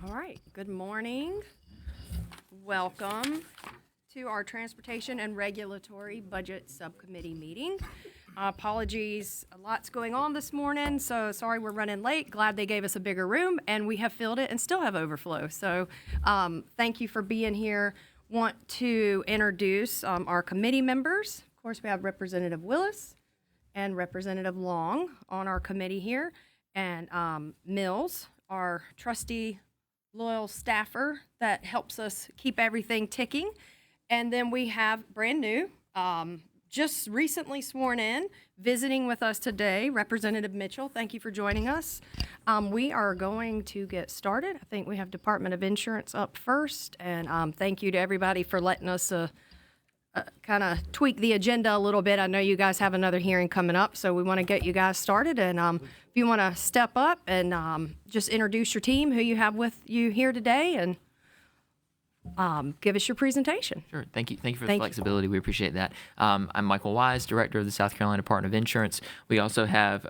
All right, good morning. Welcome to our Transportation and Regulatory Budget Subcommittee meeting. Apologies, a lot's going on this morning, so sorry we're running late. Glad they gave us a bigger room, and we have filled it and still have overflow. So thank you for being here. Want to introduce our committee members. Of course, we have Representative Willis and Representative Long on our committee here, and Mills, our trusty loyal staffer that helps us keep everything ticking. And then we have brand new, just recently sworn in, visiting with us today, Representative Mitchell. Thank you for joining us. We are going to get started. I think we have Department of Insurance up first. And thank you to everybody for letting us kind of tweak the agenda a little bit. I know you guys have another hearing coming up, so we want to get you guys started. And if you want to step up and just introduce your team, who you have with you here today, and give us your presentation. Sure. Thank you for the flexibility. We appreciate that. I'm Michael Wise, Director of the South Carolina Department of Insurance. We also have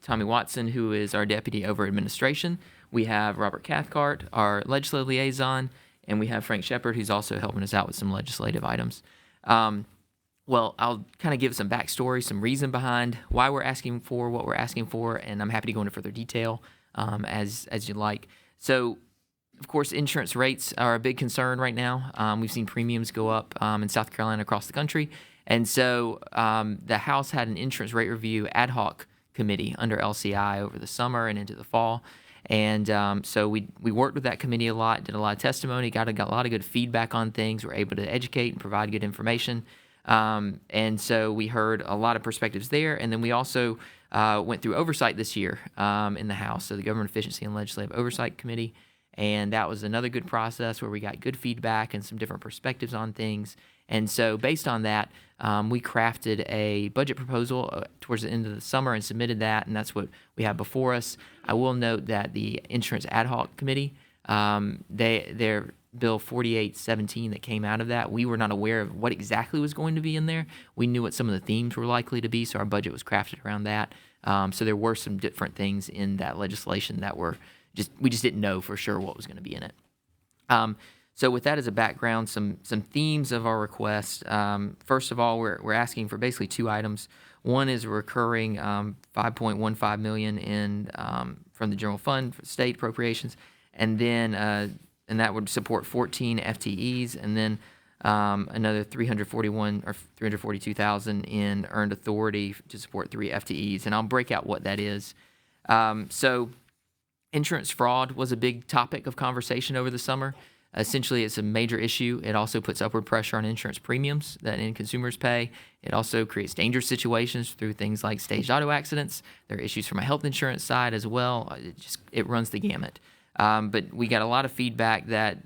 Tommy Watson, who is our Deputy over Administration. We have Robert Cathcart, our Legislative Liaison, and we have Frank Shepard, who's also helping us out with some legislative items. Well, I'll kind of give some backstory, some reason behind why we're asking for what we're asking for, and I'm happy to go into further detail as you'd like. So, of course, insurance rates are a big concern right now. We've seen premiums go up in South Carolina across the country, and so the House had an insurance rate review ad hoc committee under LCI over the summer and into the fall. And so we worked with that committee a lot, did a lot of testimony, got a lot of good feedback on things, were able to educate and provide good information. And so we heard a lot of perspectives there. And then we also went through oversight this year in the House, so the Government Efficiency and Legislative Oversight Committee. And that was another good process where we got good feedback and some different perspectives on things. And so based on that, we crafted a budget proposal towards the end of the summer and submitted that, and that's what we have before us. I will note that the Insurance Ad Hoc Committee, their Bill 4817 that came out of that, we were not aware of what exactly was going to be in there. We knew what some of the themes were likely to be, so our budget was crafted around that. So there were some different things in that legislation that we just didn't know for sure what was going to be in it. So with that as a background, some themes of our request. First of all, we're asking for basically two items. One is a recurring $5.15 million from the general fund for state appropriations, and then and that would support 14 FTEs, and then another $342,000 in earned authority to support 3 FTEs, and I'll break out what that is. So insurance fraud was a big topic of conversation over the summer. Essentially, it's a major issue. It also puts upward pressure on insurance premiums that end consumers pay. It also creates dangerous situations through things like staged auto accidents. There are issues from a health insurance side as well. It runs the gamut. But we got a lot of feedback that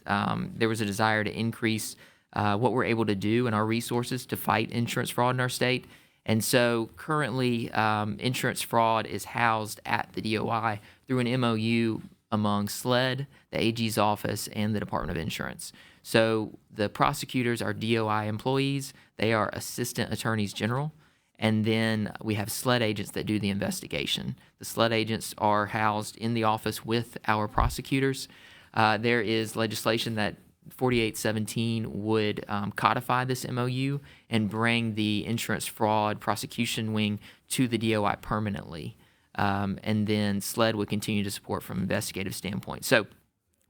there was a desire to increase what we're able to do and our resources to fight insurance fraud in our state. And so currently, insurance fraud is housed at the DOI through an MOU among SLED, the AG's office, and the Department of Insurance. So the prosecutors are DOI employees. They are assistant attorneys general. And then we have SLED agents that do the investigation. The SLED agents are housed in the office with our prosecutors. There is legislation that 4817 would codify this MOU and bring the insurance fraud prosecution wing to the DOI permanently. And then SLED would continue to support from an investigative standpoint. So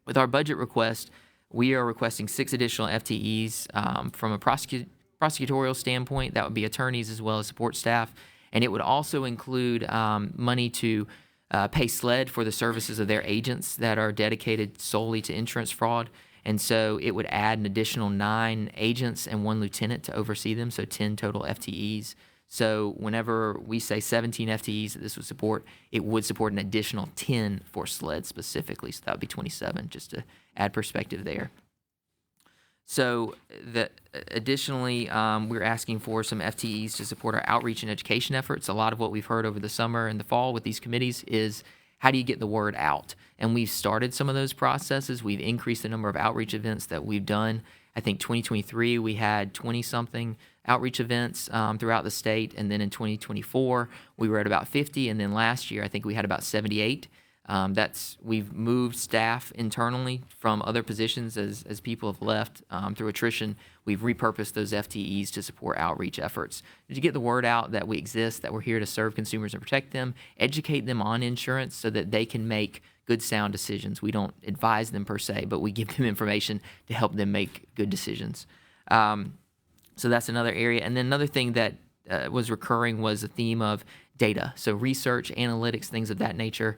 with our budget request, we are requesting 6 additional FTEs from a prosecutorial standpoint. That would be attorneys as well as support staff. And it would also include money to pay SLED for the services of their agents that are dedicated solely to insurance fraud. And so it would add an additional 9 agents and 1 lieutenant to oversee them, so 10 total FTEs. So whenever we say 17 FTEs that this would support, it would support an additional 10 for SLED specifically. So that would be 27, just to add perspective there. So additionally, we're asking for some FTEs to support our outreach and education efforts. A lot of what we've heard over the summer and the fall with these committees is how do you get the word out? And we've started some of those processes. We've increased the number of outreach events that we've done. I think 2023 we had 20-something outreach events throughout the state, and then in 2024 we were at about 50, and then last year I think we had about 78. We've moved staff internally from other positions as people have left through attrition. We've repurposed those FTEs to support outreach efforts to get the word out that we exist, that we're here to serve consumers and protect them, educate them on insurance so that they can make good, sound decisions. We don't advise them per se, but we give them information to help them make good decisions. So that's another area. And then another thing that was recurring was a theme of data. So research, analytics, things of that nature.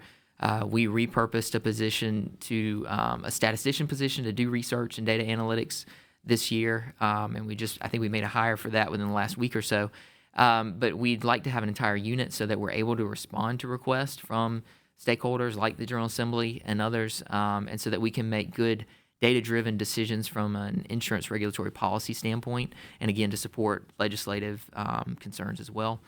We repurposed a position to a statistician position to do research and data analytics this year. And I think we made a hire for that within the last week or so. But we'd like to have an entire unit so that we're able to respond to requests from stakeholders like the General Assembly and others, and so that we can make good data-driven decisions from an insurance regulatory policy standpoint, and again, to support legislative concerns as well.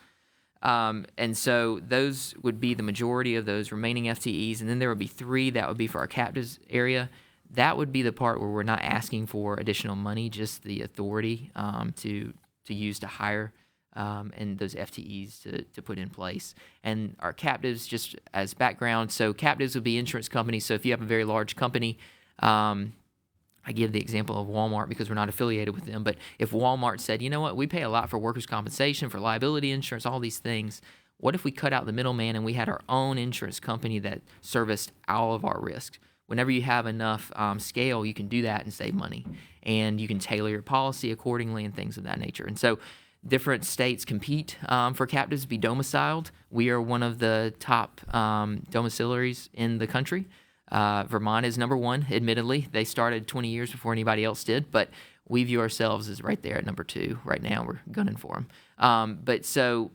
And so those would be the majority of those remaining FTEs, and then there would be 3 that would be for our captives area. That would be the part where we're not asking for additional money, just the authority to use to hire and those FTEs to put in place. And our captives, just as background, so captives would be insurance companies. So if you have a very large company, I give the example of Walmart because we're not affiliated with them, but if Walmart said, you know what, we pay a lot for workers' compensation, for liability insurance, all these things, what if we cut out the middleman and we had our own insurance company that serviced all of our risks? Whenever you have enough scale, you can do that and save money, and you can tailor your policy accordingly and things of that nature. And so different states compete for captives to be domiciled. We are one of the top domiciliaries in the country. Vermont is number 1, admittedly. They started 20 years before anybody else did, but we view ourselves as right there at number 2 right now. We're gunning for them. But so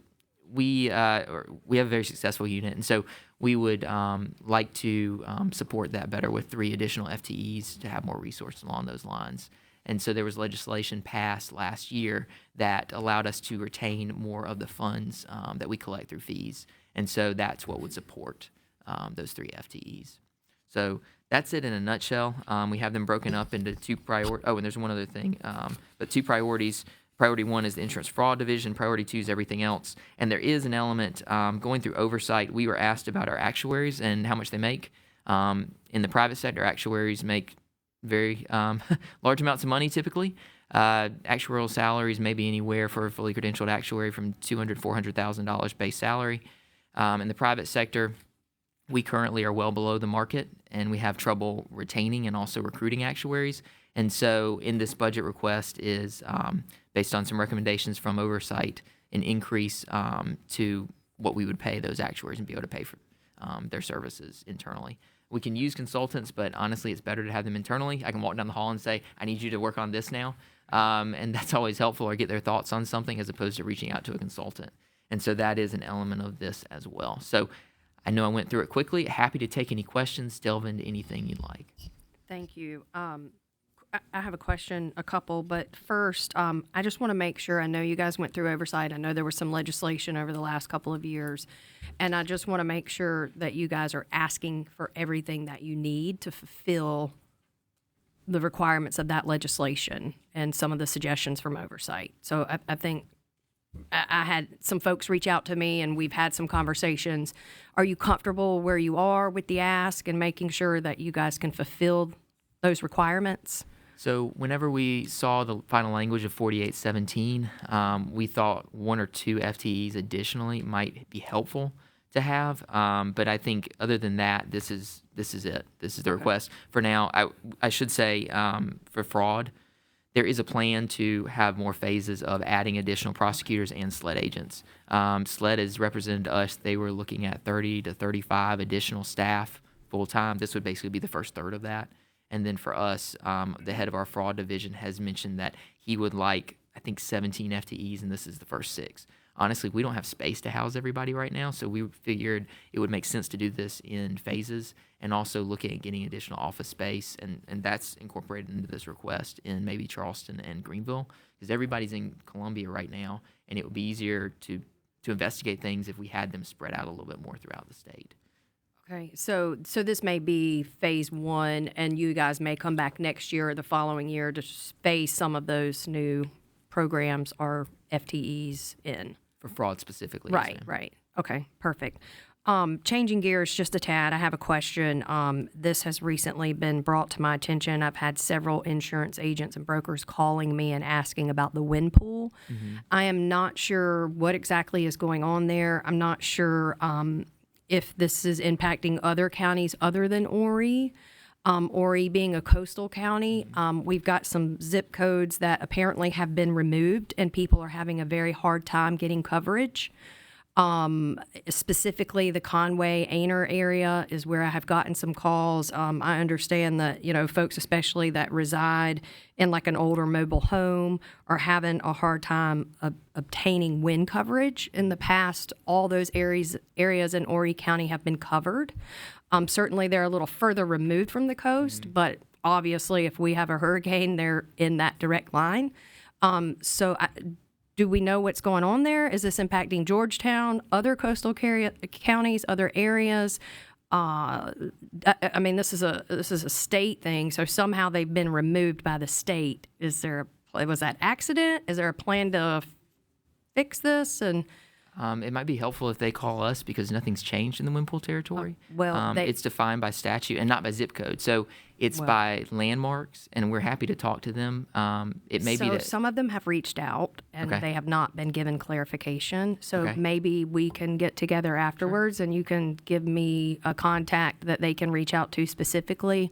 we have a very successful unit, and so we would like to support that better with 3 additional FTEs to have more resources along those lines. And so there was legislation passed last year that allowed us to retain more of the funds that we collect through fees. And so that's what would support those 3 FTEs. So that's it in a nutshell. We have them broken up into 2 priorities. Oh, and there's one other thing. But 2 priorities. Priority 1 is the insurance fraud division. Priority 2 is everything else. And there is an element going through oversight. We were asked about our actuaries and how much they make. In the private sector, actuaries make very large amounts of money typically. Actuarial salaries may be anywhere for a fully credentialed actuary from $200,000 to $400,000 base salary. In the private sector, we currently are well below the market, and we have trouble retaining and also recruiting actuaries. And so in this budget request is, based on some recommendations from oversight, an increase to what we would pay those actuaries and be able to pay for their services internally. We can use consultants, but honestly, it's better to have them internally. I can walk down the hall and say, I need you to work on this now. And that's always helpful, or get their thoughts on something as opposed to reaching out to a consultant. And so that is an element of this as well. So I know I went through it quickly. Happy to take any questions, delve into anything you'd like. Thank you. I have a question, a couple, but first, I just want to make sure, I know you guys went through oversight. I know there was some legislation over the last couple of years, and I just want to make sure that you guys are asking for everything that you need to fulfill the requirements of that legislation and some of the suggestions from oversight. So I think I had some folks reach out to me, and we've had some conversations. Are you comfortable where you are with the ask and making sure that you guys can fulfill those requirements? So whenever we saw the final language of 4817, we thought 1 or 2 FTEs additionally might be helpful to have. But I think other than that, this is it. This is the request. For now, I should say for fraud, there is a plan to have more phases of adding additional prosecutors and SLED agents. SLED has represented us. They were looking at 30 to 35 additional staff full-time. This would basically be the first third of that. And then for us, the head of our fraud division has mentioned that he would like, I think, 17 FTEs, and this is the first 6. Honestly, we don't have space to house everybody right now, so we figured it would make sense to do this in phases, and also looking at getting additional office space, and that's incorporated into this request in maybe Charleston and Greenville, because everybody's in Columbia right now, and it would be easier to investigate things if we had them spread out a little bit more throughout the state. Okay, so this may be phase 1, and you guys may come back next year or the following year to phase some of those new programs or FTEs in. For fraud specifically. Right, yes, right. Okay, perfect. Changing gears just a tad, I have a question. This has recently been brought to my attention. I've had several insurance agents and brokers calling me and asking about the wind pool. I am not sure what exactly is going on there. I'm not sure if this is impacting other counties other than Horry. Horry being a coastal county, we've got some zip codes that apparently have been removed, and people are having a very hard time getting coverage. Specifically the Conway, Aner area is where I have gotten some calls. I understand that, folks especially that reside in like an older mobile home are having a hard time obtaining wind coverage. In the past, all those areas in Horry County have been covered. Certainly they're a little further removed from the coast, but obviously if we have a hurricane, they're in that direct line. Do we know what's going on there? Is this impacting Georgetown, other coastal counties, other areas? This is a state thing, so somehow they've been removed by the state. Was that accident? Is there a plan to fix this? And it might be helpful if they call us because nothing's changed in the wind pool territory. It's defined by statute and not by zip code. So it's by landmarks, and we're happy to talk to them. It may be that some of them have reached out, and they have not been given clarification. So maybe we can get together afterwards, and you can give me a contact that they can reach out to specifically.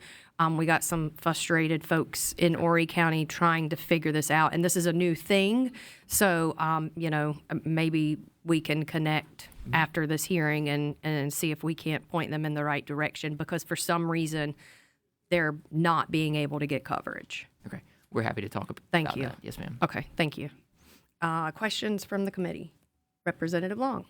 We got some frustrated folks in Horry County trying to figure this out, and this is a new thing. So, maybe we can connect after this hearing and see if we can't point them in the right direction, because for some reason they're not being able to get coverage. Okay. We're happy to talk about Thank you. that. Yes, ma'am. Okay, thank you. Questions from the committee? Representative Long.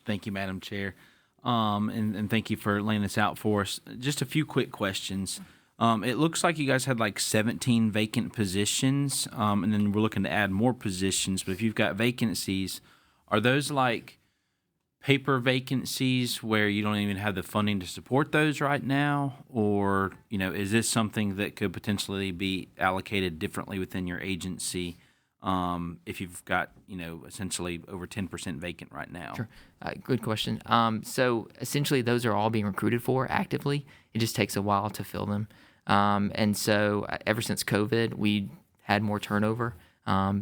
Thank you, Madam Chair. And thank you for laying this out for us. Just a few quick questions. It looks like you guys had like 17 vacant positions, and then we're looking to add more positions. But if you've got vacancies, are those like paper vacancies where you don't even have the funding to support those right now? Or, is this something that could potentially be allocated differently within your agency if you've got, essentially over 10% vacant right now? Sure. Good question. So essentially those are all being recruited for actively. It just takes a while to fill them. And so ever since COVID, we had more turnover. I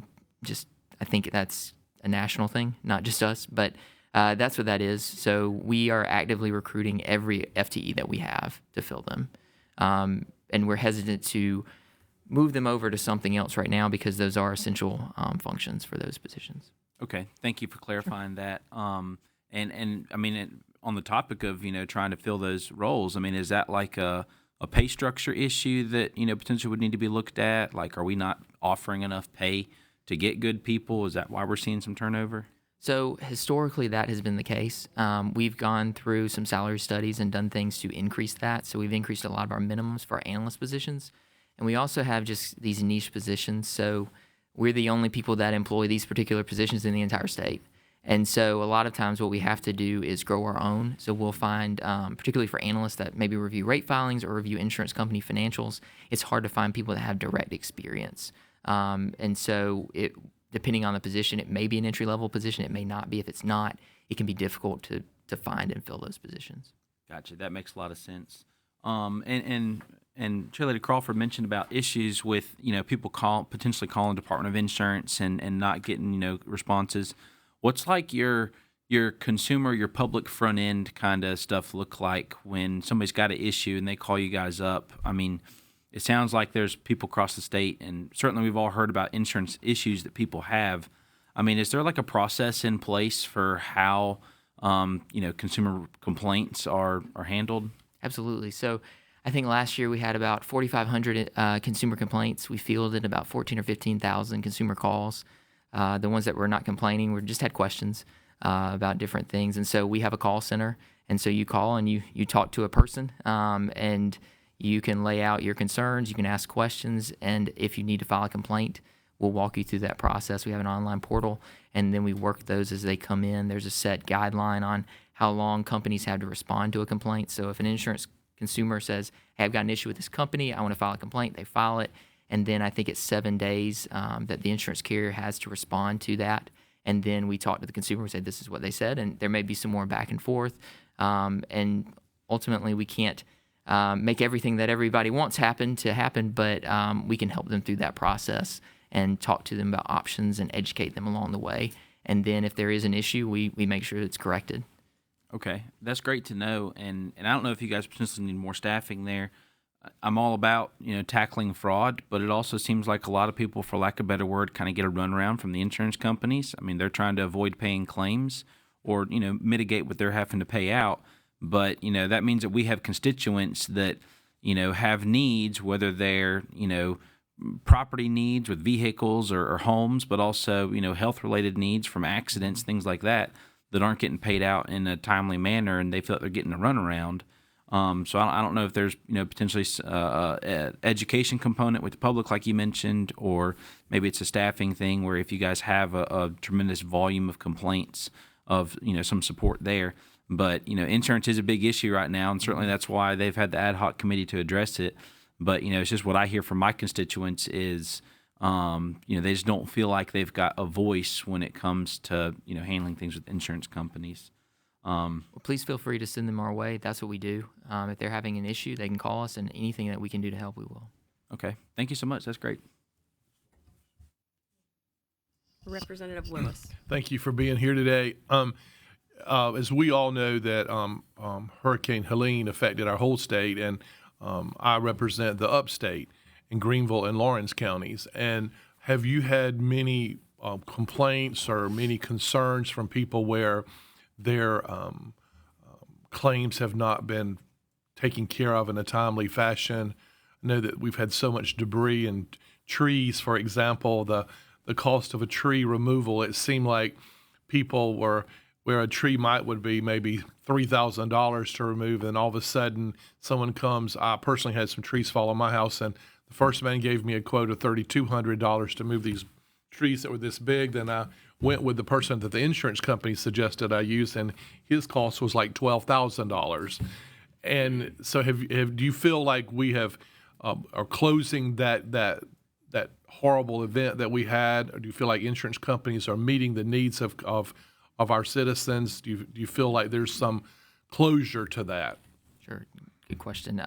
think that's a national thing, not just us, but that's what that is. So we are actively recruiting every FTE that we have to fill them. And we're hesitant to move them over to something else right now because those are essential functions for those positions. Okay, thank you for clarifying that. And I mean, on the topic of trying to fill those roles, I mean, is that like a pay structure issue that potentially would need to be looked at? Like, are we not offering enough pay to get good people? Is that why we're seeing some turnover? So historically, that has been the case. We've gone through some salary studies and done things to increase that. So we've increased a lot of our minimums for our analyst positions. And we also have just these niche positions. So we're the only people that employ these particular positions in the entire state. And so a lot of times what we have to do is grow our own. So we'll find, particularly for analysts that maybe review rate filings or review insurance company financials, it's hard to find people that have direct experience. And so depending on the position, it may be an entry-level position. It may not be. If it's not, it can be difficult to find and fill those positions. Gotcha. That makes a lot of sense. And Chairlady Crawford mentioned about issues with, people potentially calling Department of Insurance and not getting, responses. What's like your consumer, your public front end kind of stuff look like when somebody's got an issue and they call you guys up? I mean, it sounds like there's people across the state, and certainly we've all heard about insurance issues that people have. I mean, is there like a process in place for how, consumer complaints are handled? Absolutely. So I think last year we had about 4,500 consumer complaints. We fielded about 14 or 15,000 consumer calls. The ones that were not complaining, we just had questions about different things. And so we have a call center. And so you call and you talk to a person, and you can lay out your concerns. You can ask questions. And if you need to file a complaint, we'll walk you through that process. We have an online portal, and then we work those as they come in. There's a set guideline on how long companies have to respond to a complaint. So if an insurance consumer says, hey, I've got an issue with this company, I want to file a complaint, they file it. And then I think it's 7 days that the insurance carrier has to respond to that. and then we talk to the consumer and say, this is what they said, and there may be some more back and forth. And ultimately, we can't make everything that everybody wants happen, but we can help them through that process and talk to them about options and educate them along the way. And then if there is an issue, we make sure it's corrected. Okay, that's great to know. And I don't know if you guys potentially need more staffing there. I'm all about, tackling fraud, but it also seems like a lot of people, for lack of a better word, kind of get a runaround from the insurance companies. I mean, they're trying to avoid paying claims or, mitigate what they're having to pay out. But, that means that we have constituents that, have needs, whether they're, property needs with vehicles or homes, but also, health-related needs from accidents, things like that aren't getting paid out in a timely manner, and they feel like they're getting a runaround. So I don't know if there's potentially education component with the public, like you mentioned, or maybe it's a staffing thing where if you guys have a tremendous volume of complaints of some support there. But insurance is a big issue right now, and certainly that's why they've had the ad hoc committee to address it. But it's just what I hear from my constituents is they just don't feel like they've got a voice when it comes to handling things with insurance companies. Well, please feel free to send them our way. That's what we do. If they're having an issue, they can call us, and anything that we can do to help, we will. Okay. Thank you so much. That's great. Representative Willis. Thank you for being here today. As we all know that Hurricane Helene affected our whole state, and I represent the upstate in Greenville and Lawrence counties. And have you had many complaints or many concerns from people where their claims have not been taken care of in a timely fashion? I know that we've had so much debris and trees, for example, the cost of a tree removal, it seemed like people were where a tree would be maybe $3,000 to remove, and all of a sudden someone comes. I personally had some trees fall on my house, and the first man gave me a quote of $3,200 to move these trees that were this big. Then I went with the person that the insurance company suggested I use, and his cost was like $12,000. And so, do you feel like we have are closing that horrible event that we had, or do you feel like insurance companies are meeting the needs of our citizens? Do you feel like there's some closure to that? Sure, good question.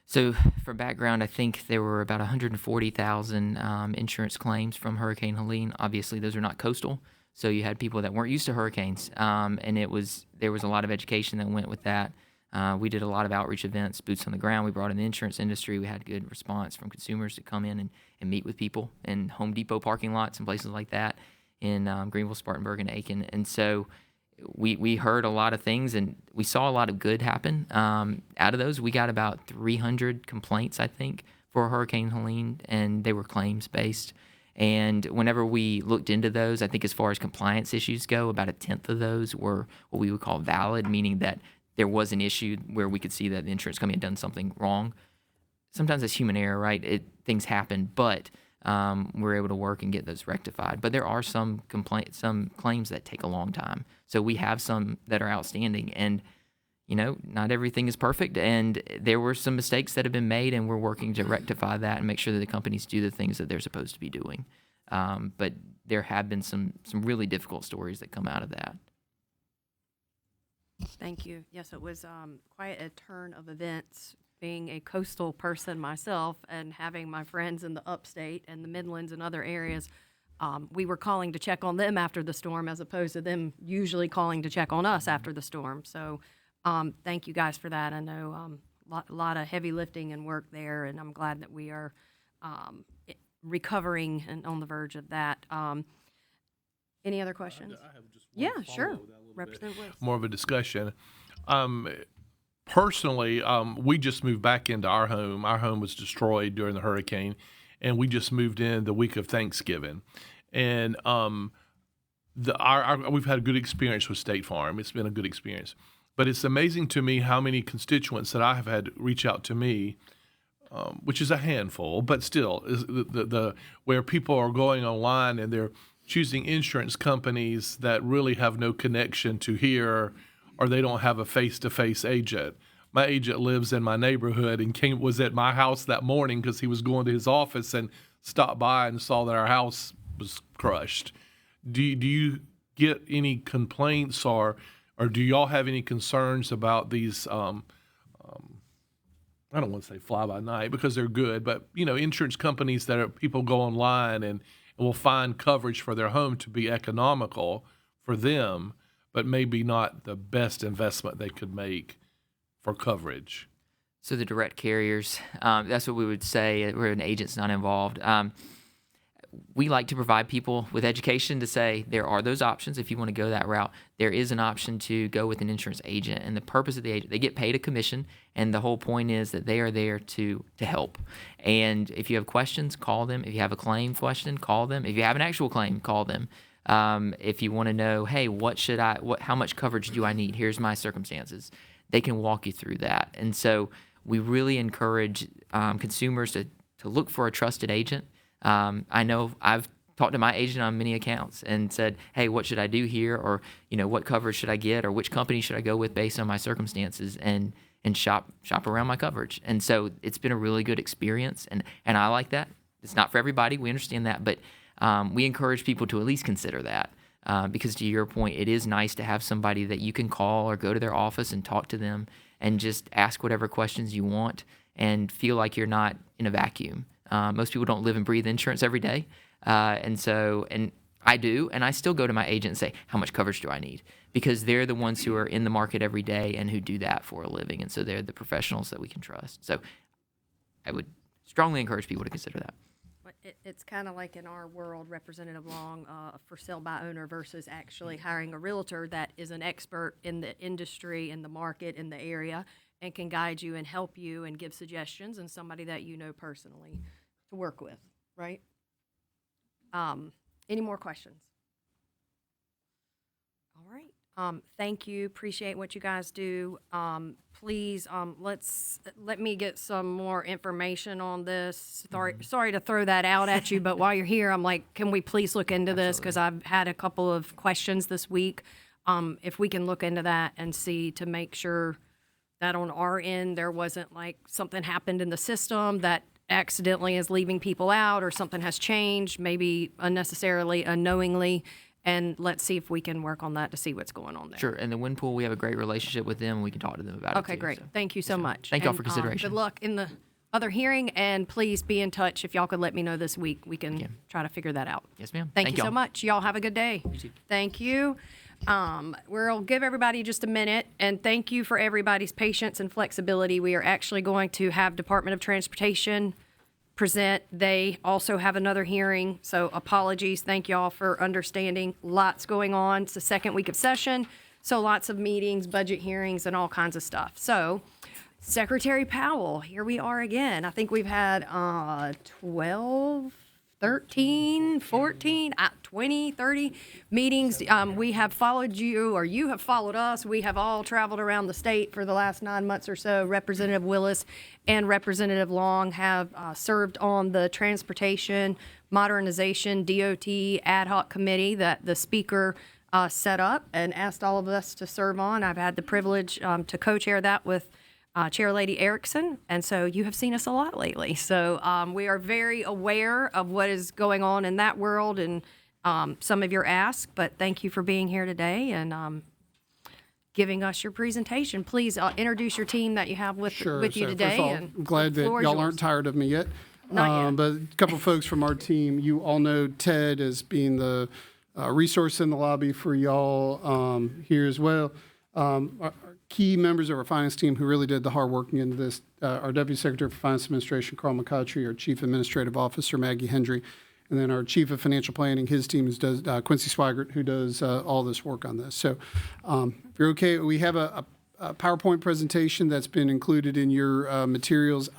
So for background, I think there were about 140,000 insurance claims from Hurricane Helene. Obviously, those are not coastal, so you had people that weren't used to hurricanes, and there was a lot of education that went with that. We did a lot of outreach events, boots on the ground. We brought in the insurance industry. We had good response from consumers to come in and meet with people in Home Depot parking lots and places like that in Greenville, Spartanburg, and Aiken. And so we heard a lot of things, and we saw a lot of good happen. Out of those, we got about 300 complaints, I think, for Hurricane Helene, and they were claims-based. And whenever we looked into those, I think as far as compliance issues go, about a tenth of those were what we would call valid, meaning that there was an issue where we could see that the insurance company had done something wrong. Sometimes it's human error, right? Things happen, but we're able to work and get those rectified. But there are some claims that take a long time. So we have some that are outstanding, and not everything is perfect, and there were some mistakes that have been made, and we're working to rectify that and make sure that the companies do the things that they're supposed to be doing. But there have been some really difficult stories that come out of that. Thank you. Yes, it was quite a turn of events, being a coastal person myself and having my friends in the upstate and the Midlands and other areas. We were calling to check on them after the storm as opposed to them usually calling to check on us after the storm. So thank you guys for that. I know a lot of heavy lifting and work there, and I'm glad that we are recovering and on the verge of that. Any other questions? I have just one Yeah, sure. follow that a little bit. Representative Willis. More of a discussion. Personally, we just moved back into our home. Our home was destroyed during the hurricane, and we just moved in the week of Thanksgiving. And we've had a good experience with State Farm. It's been a good experience. But it's amazing to me how many constituents that I have had reach out to me, which is a handful, but still, is where people are going online and they're choosing insurance companies that really have no connection to here, or they don't have a face-to-face agent. My agent lives in my neighborhood and was at my house that morning because he was going to his office and stopped by and saw that our house was crushed. do you get any complaints or do y'all have any concerns about these? I don't want to say fly by night because they're good, but insurance companies people go online and will find coverage for their home to be economical for them, but maybe not the best investment they could make for coverage. So the direct carriers, that's what we would say where an agent's not involved. We like to provide people with education to say there are those options. If you want to go that route, there is an option to go with an insurance agent. And the purpose of the agent, they get paid a commission. And the whole point is that they are there to help. And if you have questions, call them. If you have a claim question, call them. If you have an actual claim, call them. If you want to know, hey, how much coverage do I need? Here's my circumstances. They can walk you through that. And so we really encourage consumers to look for a trusted agent. I know I've talked to my agent on many accounts and said, hey, what should I do here? Or, what coverage should I get? Or which company should I go with based on my circumstances and shop around my coverage. And so it's been a really good experience. And I like that. It's not for everybody. We understand that. But we encourage people to at least consider that. Because to your point, it is nice to have somebody that you can call or go to their office and talk to them and just ask whatever questions you want and feel like you're not in a vacuum. Most people don't live and breathe insurance every day. And I do, and I still go to my agent and say, how much coverage do I need? Because they're the ones who are in the market every day and who do that for a living. And so they're the professionals that we can trust. So I would strongly encourage people to consider that. It's kind of like in our world, Representative Long, for sale by owner versus actually hiring a realtor that is an expert in the industry, in the market, in the area, and can guide you and help you and give suggestions, and somebody that you know personally to work with, right? Any more questions? All right. Thank you. Appreciate what you guys do. Please, let me get some more information on this. Sorry to throw that out at you, but while you're here, I'm like, can we please look into this? Because I've had a couple of questions this week. If we can look into that and see to make sure that on our end there wasn't like something happened in the system that accidentally is leaving people out or something has changed, maybe unnecessarily, unknowingly. And let's see if we can work on that to see what's going on there. Sure. And the Wind Pool, we have a great relationship with them, and we can talk to them about it. Okay, too, great. so. Thank you so much. Thank y'all for consideration. Good luck in the other hearing, and please be in touch. If y'all could let me know this week, we can try to figure that out. Yes, ma'am. Thank you y'all. so much. Y'all have a good day. You too. Thank you. We'll give everybody just a minute, and thank you for everybody's patience and flexibility. We are actually going to have Department of Transportation present. They also have another hearing, so apologies. Thank y'all for understanding. Lots going on. It's the second week of session, so lots of meetings, budget hearings, and all kinds of stuff. So, Secretary Powell, here we are again. I think we've had 12, 13, 14, 20, 30 meetings. We have followed you, or you have followed us. We have all traveled around the state for the last 9 months or so. Representative Willis and Representative Long have served on the Transportation Modernization DOT Ad Hoc Committee that the Speaker set up and asked all of us to serve on. I've had the privilege to co-chair that with Chair Lady Erickson, and so you have seen us a lot lately. So we are very aware of what is going on in that world and some of your asks, but thank you for being here today and giving us your presentation. Please introduce your team that you have with you today. First of all, I'm glad that y'all aren't tired of me yet. Not yet. But a couple folks from our team, you all know Ted as being the resource in the lobby for y'all here as well. Our key members of our finance team who really did the hard work into this, our Deputy Secretary for Finance Administration, Carl McCautry, our Chief Administrative Officer, Maggie Hendry, and then our Chief of Financial Planning, his team does Quincy Swigert, who does all this work on this. So if you're okay, we have a PowerPoint presentation that's been included in your materials.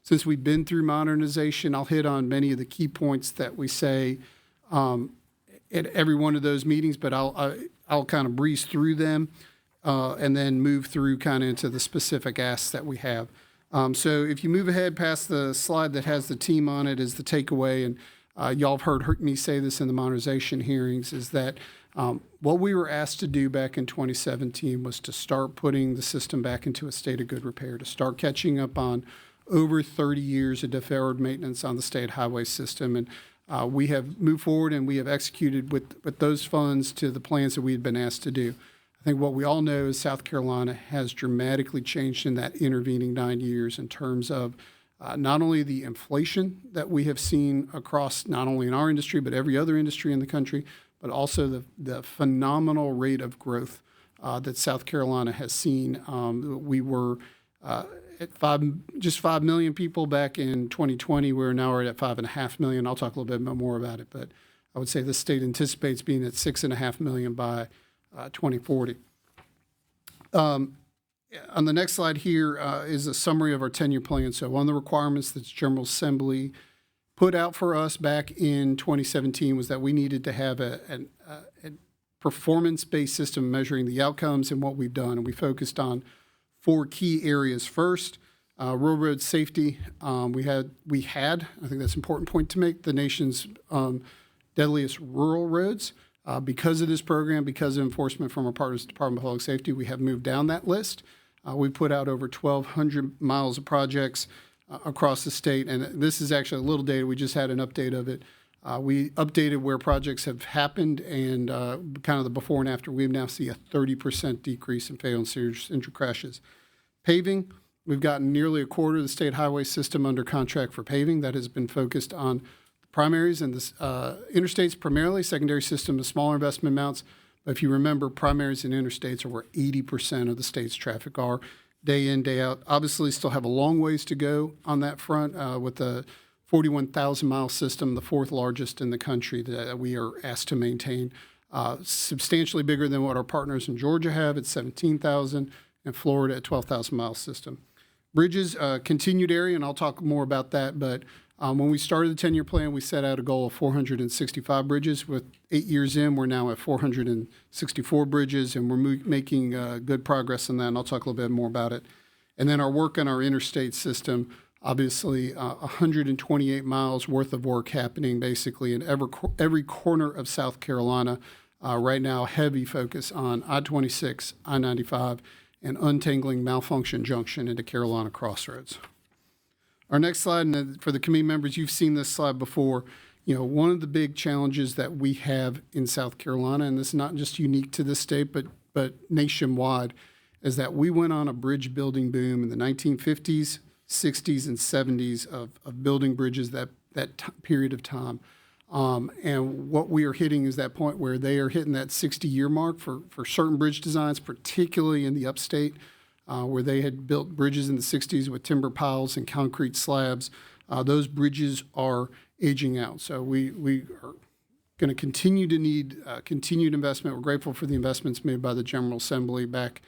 Since we've been through modernization, I'll hit on many of the key points that we say at every one of those meetings, but I'll kind of breeze through them and then move through kind of into the specific asks that we have. So if you move ahead past the slide that has the team on it as the takeaway, and y'all have heard me say this in the modernization hearings, is that what we were asked to do back in 2017 was to start putting the system back into a state of good repair, to start catching up on over 30 years of deferred maintenance on the state highway system. And we have moved forward and we have executed with those funds to the plans that we had been asked to do. I think what we all know is South Carolina has dramatically changed in that intervening 9 years in terms of not only the inflation that we have seen across not only in our industry but every other industry in the country, but also the phenomenal rate of growth that South Carolina has seen. We were at just 5 million people back in 2020. We're now at 5.5 million. I'll talk a little bit more about it, but I would say the state anticipates being at 6.5 million by 2040. On the next slide here is a summary of our 10-year plan. So one of the requirements that the General Assembly put out for us back in 2017 was that we needed to have a performance-based system measuring the outcomes and what we've done. And we focused on 4 key areas. First, rural road safety. We had, I think that's an important point to make, the nation's deadliest rural roads. Because of this program, because of enforcement from our partners, Department of Public Safety, we have moved down that list. We put out over 1,200 miles of projects across the state, and this is actually a little data. We just had an update of it. We updated where projects have happened and kind of the before and after. We now see a 30% decrease in fatal and serious injury crashes. Paving, we've gotten nearly a quarter of the state highway system under contract for paving. That has been focused on primaries and the interstates primarily, secondary system, the smaller investment amounts. But if you remember, primaries and interstates are where 80% of the state's traffic are day in, day out. Obviously, still have a long ways to go on that front with the 41,000-mile system, the 4th largest in the country that we are asked to maintain. Substantially bigger than what our partners in Georgia have at 17,000 and Florida at 12,000-mile system. Bridges, continued area, and I'll talk more about that, but when we started the 10-year plan, we set out a goal of 465 bridges. With 8 years in, we're now at 464 bridges, and we're making good progress on that, and I'll talk a little bit more about it. And then our work on our interstate system, obviously 128 miles worth of work happening basically in every corner of South Carolina. Right now, heavy focus on I-26, I-95, and untangling Malfunction Junction into Carolina Crossroads. Our next slide, and for the committee members, you've seen this slide before. You know, one of the big challenges that we have in South Carolina, and this is not just unique to this state, but nationwide, is that we went on a bridge building boom in the 1950s, 60s, and 70s of building bridges that period of time. And what we are hitting is that point where they are hitting that 60-year mark for certain bridge designs, particularly in the upstate, where they had built bridges in the 60s with timber piles and concrete slabs. Those bridges are aging out. So we are going to continue to need continued investment. We're grateful for the investments made by the General Assembly back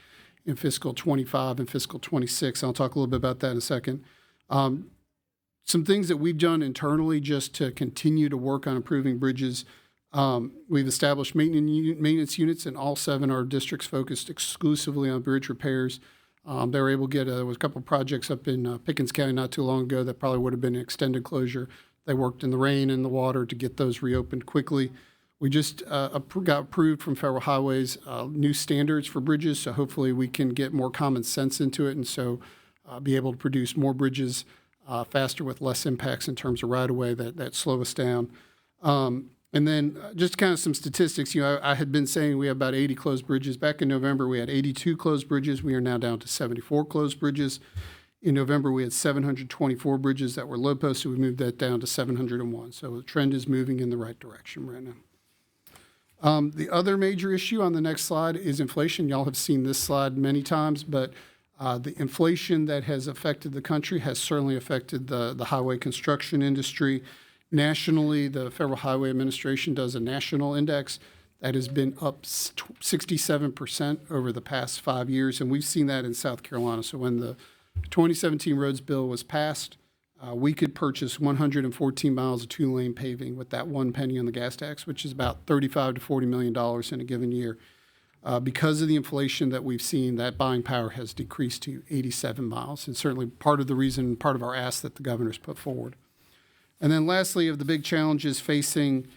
in fiscal 25 and fiscal 26. I'll talk a little bit about that in a second. Some things that we've done internally just to continue to work on improving bridges. We've established maintenance units in all 7 of our districts focused exclusively on bridge repairs. They were able to get, there was a couple of projects up in Pickens County not too long ago that probably would have been an extended closure. They worked in the rain and the water to get those reopened quickly. We just got approved from Federal Highways new standards for bridges, so hopefully we can get more common sense into it and so be able to produce more bridges faster with less impacts in terms of right-of-way that slow us down. And then just kind of some statistics. You know, I had been saying we have about 80 closed bridges. Back in November, we had 82 closed bridges. We are now down to 74 closed bridges. In November, we had 724 bridges that were low post, so we moved that down to 701. So the trend is moving in the right direction right now. The other major issue on the next slide is inflation. Y'all have seen this slide many times, but the inflation that has affected the country has certainly affected the highway construction industry. Nationally, the Federal Highway Administration does a national index that has been up 67% over the past 5 years, and we've seen that in South Carolina. So when the 2017 roads bill was passed, we could purchase 114 miles of 2-lane paving with that 1 penny on the gas tax, which is about $35 to $40 million in a given year. Because of the inflation that we've seen, that buying power has decreased to 87 miles, and certainly part of the reason, part of our ask that the governor's put forward. And then lastly, of the big challenges facing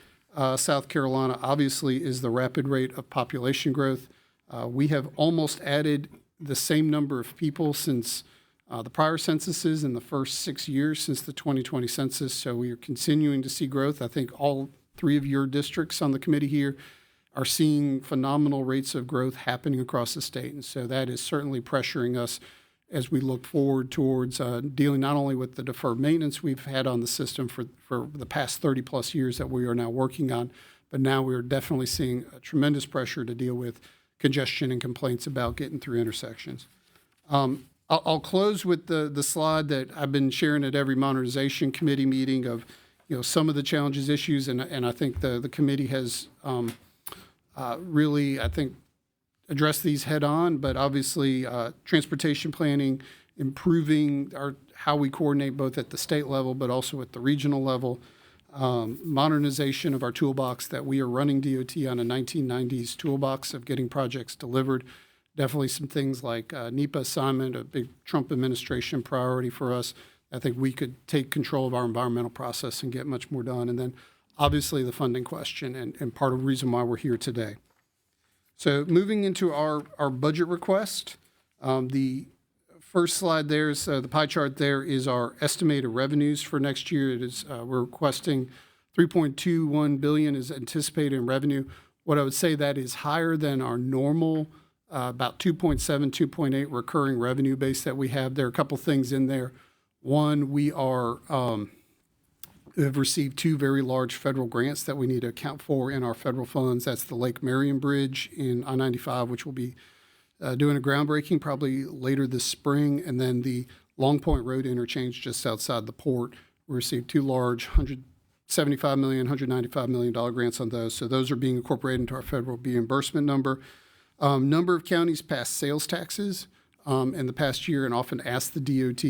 South Carolina, obviously, is the rapid rate of population growth. We have almost added the same number of people since the prior censuses in the first 6 years since the 2020 census. So we are continuing to see growth. I think all 3 of your districts on the committee here are seeing phenomenal rates of growth happening across the state. And so that is certainly pressuring us as we look forward towards dealing not only with the deferred maintenance we've had on the system for the past 30 plus years that we are now working on, but now we're definitely seeing a tremendous pressure to deal with congestion and complaints about getting through intersections. I'll close with the slide that I've been sharing at every modernization committee meeting of, some of the challenges, issues, and I think the committee has really, I think, addressed these head on. But obviously, transportation planning, improving how we coordinate both at the state level, but also at the regional level. Modernization of our toolbox that we are running DOT on a 1990s toolbox of getting projects delivered. Definitely some things like NEPA assignment, a big Trump administration priority for us. I think we could take control of our environmental process and get much more done. And then obviously the funding question and part of the reason why we're here today. So moving into our budget request, the first slide there is the pie chart there is our estimated revenues for next year. It is we're requesting $3.21 billion is anticipated in revenue. What I would say that is higher than our normal about 2.7, 2.8 recurring revenue base that we have. There are a couple things in there. One, we have received 2 very large federal grants that we need to account for in our federal funds. That's the Lake Marion Bridge in I-95, which will be doing a groundbreaking probably later this spring, and then the Long Point Road interchange just outside the port. We received 2 large $175 million, $195 million grants on those. So those are being incorporated into our federal reimbursement number. Number of counties passed sales taxes in the past year and often asked the DOT.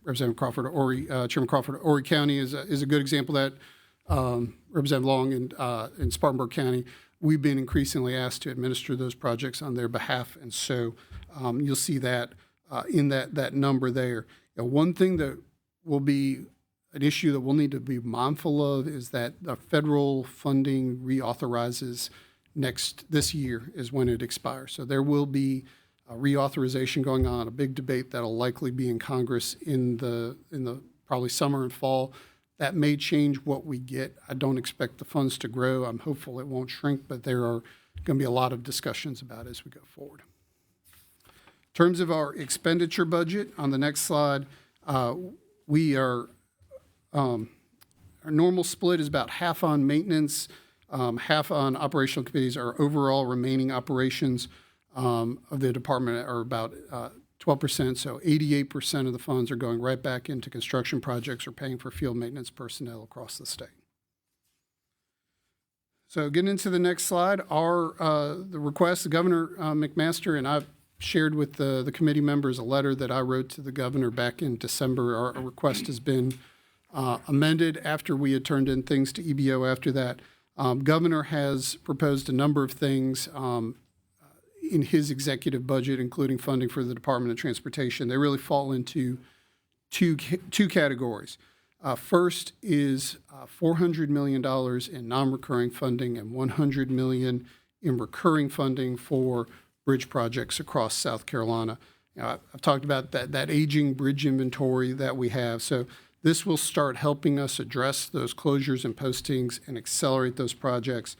Representative Crawford Horry, Chairman Crawford Horry County is a good example of that. Representative Long in Spartanburg County, we've been increasingly asked to administer those projects on their behalf, and so you'll see that in that number there. One thing that will be an issue that we'll need to be mindful of is that the federal funding reauthorizes this year is when it expires. So there will be a reauthorization going on, a big debate that'll likely be in Congress in the probably summer and fall. That may change what we get. I don't expect the funds to grow. I'm hopeful it won't shrink, but there are going to be a lot of discussions about it as we go forward. In terms of our expenditure budget, on the next slide, we are our normal split is about half on maintenance, half on operational committees. Our overall remaining operations of the department are about 12%, so 88% of the funds are going right back into construction projects or paying for field maintenance personnel across the state. So getting into the next slide, the request, the Governor McMaster and I've shared with the committee members a letter that I wrote to the governor back in December. Our request has been amended after we had turned in things to EBO after that. Governor has proposed a number of things in his executive budget, including funding for the Department of Transportation. They really fall into two categories. First is $400 million in non-recurring funding and $100 million in recurring funding for bridge projects across South Carolina. I've talked about that aging bridge inventory that we have. So this will start helping us address those closures and postings and accelerate those projects.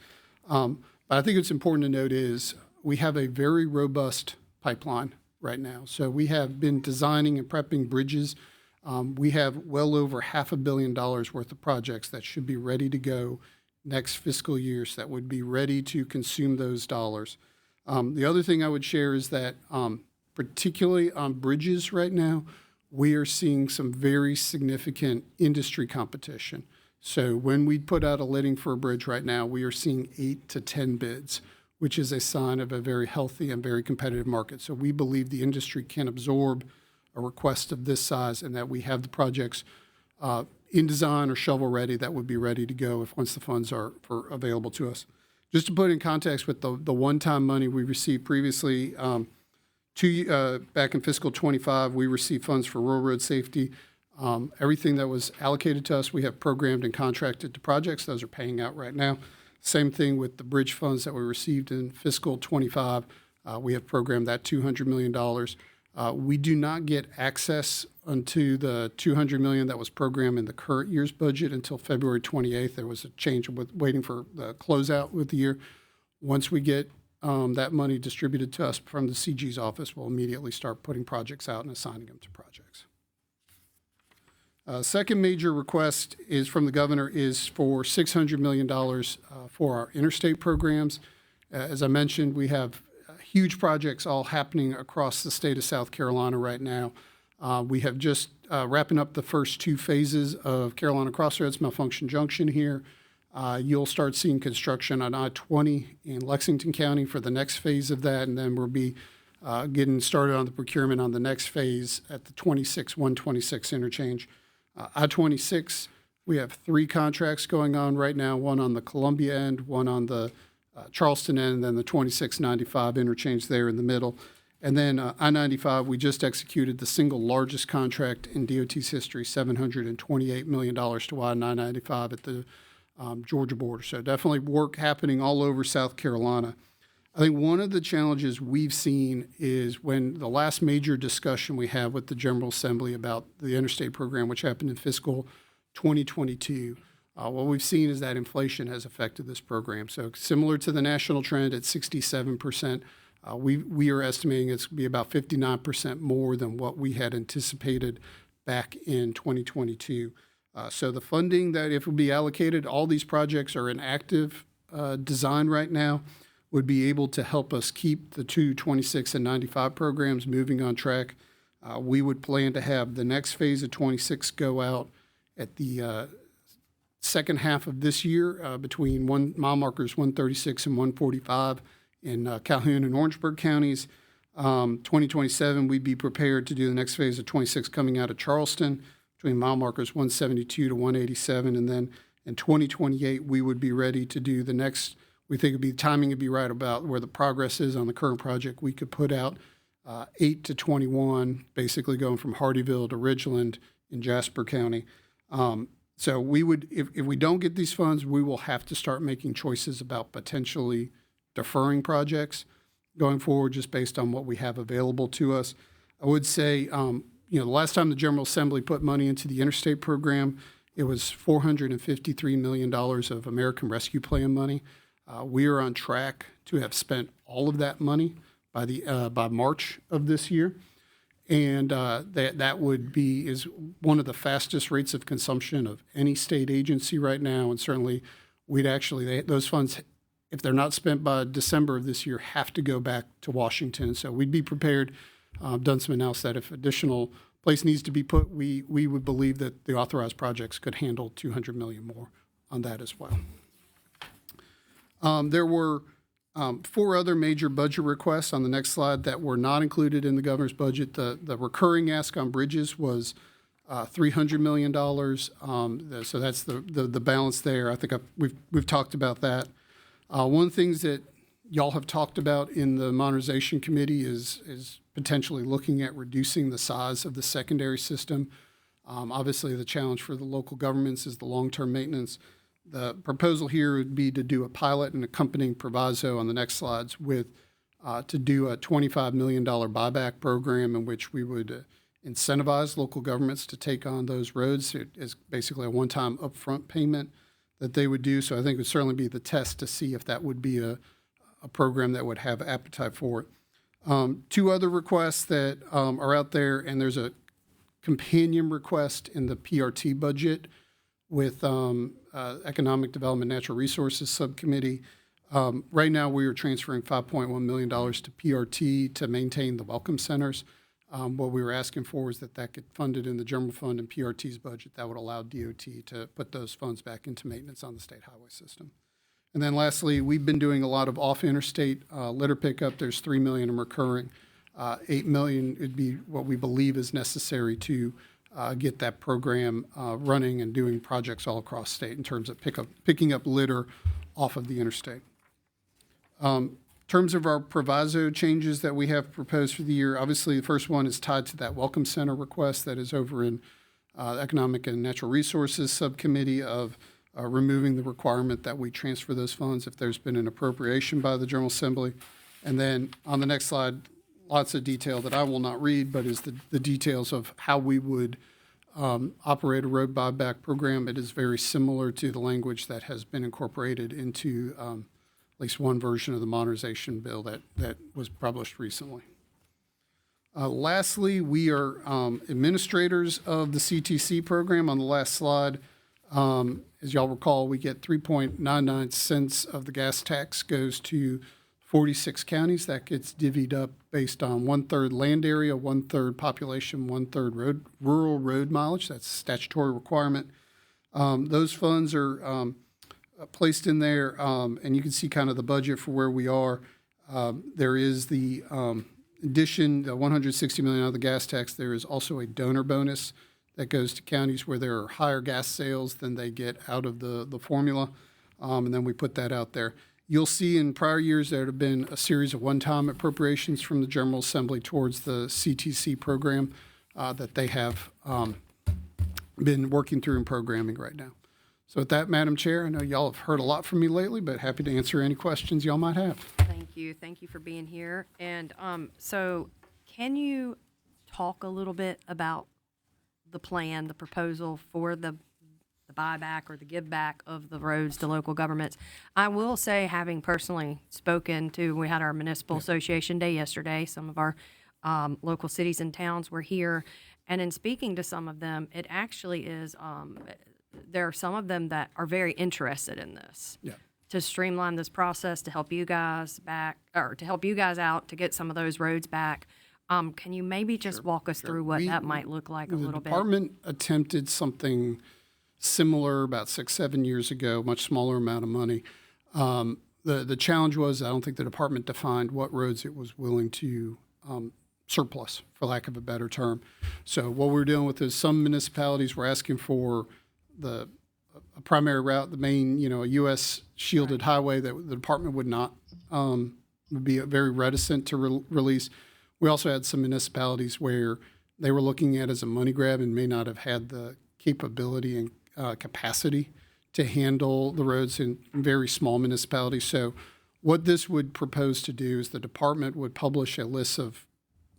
But I think it's important to note is we have a very robust pipeline right now. So we have been designing and prepping bridges. We have well over $500 million worth of projects that should be ready to go next fiscal year, so that would be ready to consume those dollars. The other thing I would share is that particularly on bridges right now, we are seeing some very significant industry competition. So when we put out a letting for a bridge right now, we are seeing 8 to 10 bids, which is a sign of a very healthy and very competitive market. So we believe the industry can absorb a request of this size and that we have the projects in design or shovel ready that would be ready to go once the funds are available to us. Just to put in context with the one-time money we received previously, back in fiscal 25, we received funds for rural road safety. Everything that was allocated to us, we have programmed and contracted to projects. Those are paying out right now. Same thing with the bridge funds that we received in fiscal 25. We have programmed that $200 million. We do not get access unto the $200 million that was programmed in the current year's budget until February 28th. There was a change with waiting for the closeout with the year. Once we get that money distributed to us from the CG's office, we'll immediately start putting projects out and assigning them to projects. Second major request is from the governor is for $600 million for our interstate programs. As I mentioned, we have huge projects all happening across the state of South Carolina right now. We have just wrapping up the first two phases of Carolina Crossroads Malfunction Junction here. You'll start seeing construction on I-20 in Lexington County for the next phase of that, and then we'll be getting started on the procurement on the next phase at the 126 interchange. I-26, we have 3 contracts going on right now, one on the Columbia end, one on the Charleston end, and then the 2695 interchange there in the middle. And then I-95, we just executed the single largest contract in DOT's history, $728 million to widen I-95 at the Georgia border. So definitely work happening all over South Carolina. I think one of the challenges we've seen is when the last major discussion we had with the General Assembly about the interstate program, which happened in fiscal 2022, what we've seen is that inflation has affected this program. So similar to the national trend at 67%, we are estimating it's going to be about 59% more than what we had anticipated back in 2022. So the funding that if it will be allocated, all these projects are in active design right now, would be able to help us keep the 26 and 95 programs moving on track. We would plan to have the next phase of 26 go out at the second half of this year between mile markers 136 and 145 in Calhoun and Orangeburg counties. 2027, we'd be prepared to do the next phase of 26 coming out of Charleston between mile markers 172 to 187. And then in 2028, we would be ready to do the next. We think timing would be right about where the progress is on the current project. We could put out 8 to 21, basically going from Hardeeville to Ridgeland in Jasper County. So we would, if we don't get these funds, we will have to start making choices about potentially deferring projects going forward, just based on what we have available to us. I would say, the last time the General Assembly put money into the interstate program, it was $453 million of American Rescue Plan money. We are on track to have spent all of that money by March of this year, and that would be is one of the fastest rates of consumption of any state agency right now. And certainly, those funds, if they're not spent by December of this year, have to go back to Washington. So we'd be prepared. Done some analysis that if additional place needs to be put, we would believe that the authorized projects could handle $200 million more on that as well. There were 4 other major budget requests on the next slide that were not included in the governor's budget. The recurring ask on bridges was $300 million. So that's the balance there. I think we've talked about that. One of the things that y'all have talked about in the modernization committee is potentially looking at reducing the size of the secondary system. Obviously, the challenge for the local governments is the long-term maintenance. The proposal here would be to do a pilot and accompanying proviso on the next slides with to do a $25 million buyback program in which we would incentivize local governments to take on those roads. It is basically a one-time upfront payment that they would do. So I think it would certainly be the test to see if that would be a program that would have appetite for it. 2 other requests that are out there, and there's a companion request in the PRT budget with Economic Development Natural Resources Subcommittee. Right now, we are transferring $5.1 million to PRT to maintain the welcome centers. What we were asking for is that get funded in the general fund and PRT's budget. That would allow DOT to put those funds back into maintenance on the state highway system. And then lastly, we've been doing a lot of off-interstate litter pickup. There's $3 million in recurring. $8 million would be what we believe is necessary to get that program running and doing projects all across state in terms of picking up litter off of the interstate. In terms of our proviso changes that we have proposed for the year, obviously the first one is tied to that Welcome Center request that is over in Economic and Natural Resources Subcommittee of removing the requirement that we transfer those funds if there's been an appropriation by the General Assembly. And then on the next slide, lots of detail that I will not read, but is the details of how we would operate a road buyback program. It is very similar to the language that has been incorporated into at least one version of the modernization bill that was published recently. Lastly, we are administrators of the CTC program. On the last slide, as y'all recall, we get 3.99 cents of the gas tax goes to 46 counties. That gets divvied up based on 1/3 land area, 1/3 population, 1/3 rural road mileage. That's a statutory requirement. Those funds are placed in there, and you can see kind of the budget for where we are. There is the addition, the $160 million out of the gas tax. There is also a donor bonus that goes to counties where there are higher gas sales than they get out of the formula, and then we put that out there. You'll see in prior years there have been a series of one-time appropriations from the General Assembly towards the CTC program that they have been working through and programming right now. So with that, Madam Chair, I know y'all have heard a lot from me lately, but happy to answer any questions y'all might have. Thank you. Thank you for being here. And so can you talk a little bit about the plan, the proposal for the buyback or the give back of the roads to local governments? I will say, having personally spoken to, we had our municipal association day yesterday. Some of our local cities and towns were here. And in speaking to some of them, it actually is, there are some of them that are very interested in this. Yeah. To streamline this process, to help you guys out, to get some of those roads back. Can you maybe just walk us through what that might look like a little bit? The department attempted something similar about 6-7 years ago, much smaller amount of money. The challenge was, I don't think the department defined what roads it was willing to surplus, for lack of a better term. So what we're dealing with is some municipalities were asking for a primary route, the main, a U.S. shielded highway that the department would not, would be very reticent to release. We also had some municipalities where they were looking at it as a money grab and may not have had the capability and capacity to handle the roads in very small municipalities. So what this would propose to do is the department would publish a list of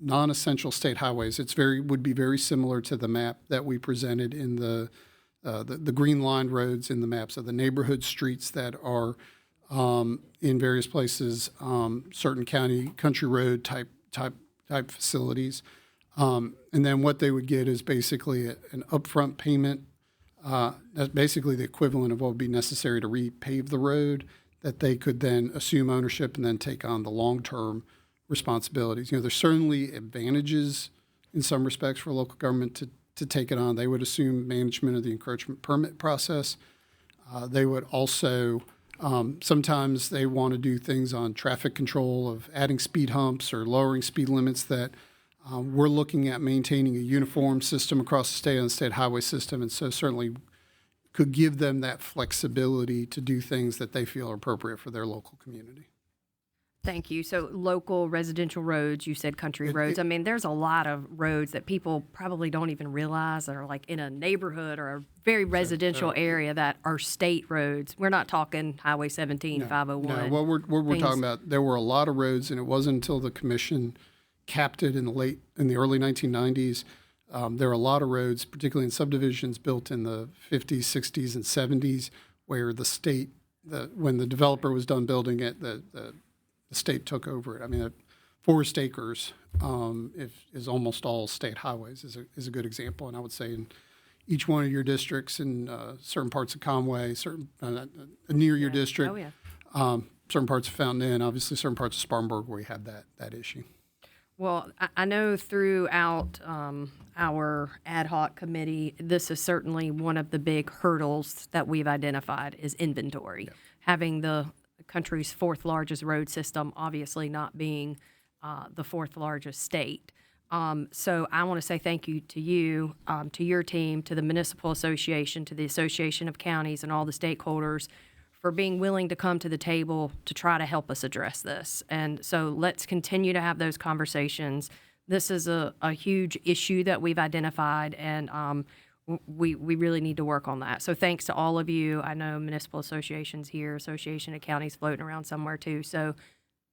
non-essential state highways. Would be very similar to the map that we presented in the green lined roads in the maps of the neighborhood streets that are in various places, certain country road type facilities. And then what they would get is basically an upfront payment. That's basically the equivalent of what would be necessary to repave the road, that they could then assume ownership and then take on the long-term responsibilities. There's certainly advantages in some respects for local government to take it on. They would assume management of the encroachment permit process. They would also, sometimes they want to do things on traffic control of adding speed humps or lowering speed limits that we're looking at maintaining a uniform system across the state on the state highway system. And so certainly could give them that flexibility to do things that they feel are appropriate for their local community. Thank you. So local residential roads, you said country roads. I mean, there's a lot of roads that people probably don't even realize that are like in a neighborhood or a very residential area that are state roads. We're not talking Highway 17, 501. No, what we're talking about, there were a lot of roads, and it wasn't until the commission capped it in the early 1990s. There are a lot of roads, particularly in subdivisions built in the 50s, 60s, and 70s, where the state, when the developer was done building it, the state took over it. I mean, Forest Acres is almost all state highways is a good example. And I would say in each one of your districts, in certain parts of Conway, near your district, certain parts of Fountain Inn, obviously certain parts of Spartanburg where you have that issue. Well, I know throughout our ad hoc committee, this is certainly one of the big hurdles that we've identified is inventory. Yeah. Having the country's fourth largest road system, obviously not being the fourth largest state. So I want to say thank you to you, to your team, to the Municipal Association, to the Association of Counties, and all the stakeholders for being willing to come to the table to try to help us address this. And so let's continue to have those conversations. This is a huge issue that we've identified, and we really need to work on that. So thanks to all of you. I know municipal associations here, Association of Counties floating around somewhere too. So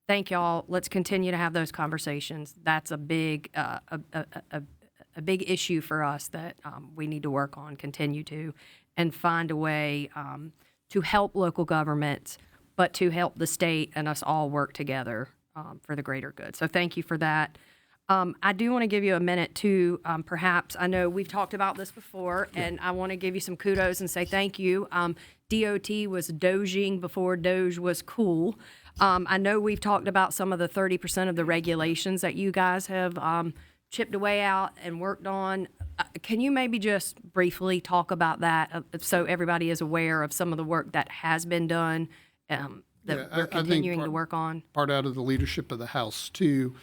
thank y'all. Let's continue to have those conversations. That's a big a big issue for us that we need to work on, continue to, and find a way to help local governments, but to help the state and us all work together for the greater good. So thank you for that. I do want to give you a minute to perhaps, I know we've talked about this before, and I want to give you some kudos and say thank you. DOT was doging before Doge was cool. I know we've talked about some of the 30% of the regulations that you guys have chipped away out and worked on. Can you maybe just briefly talk about that so everybody is aware of some of the work that has been done that we're continuing to work on? Part out of the leadership of the House, too.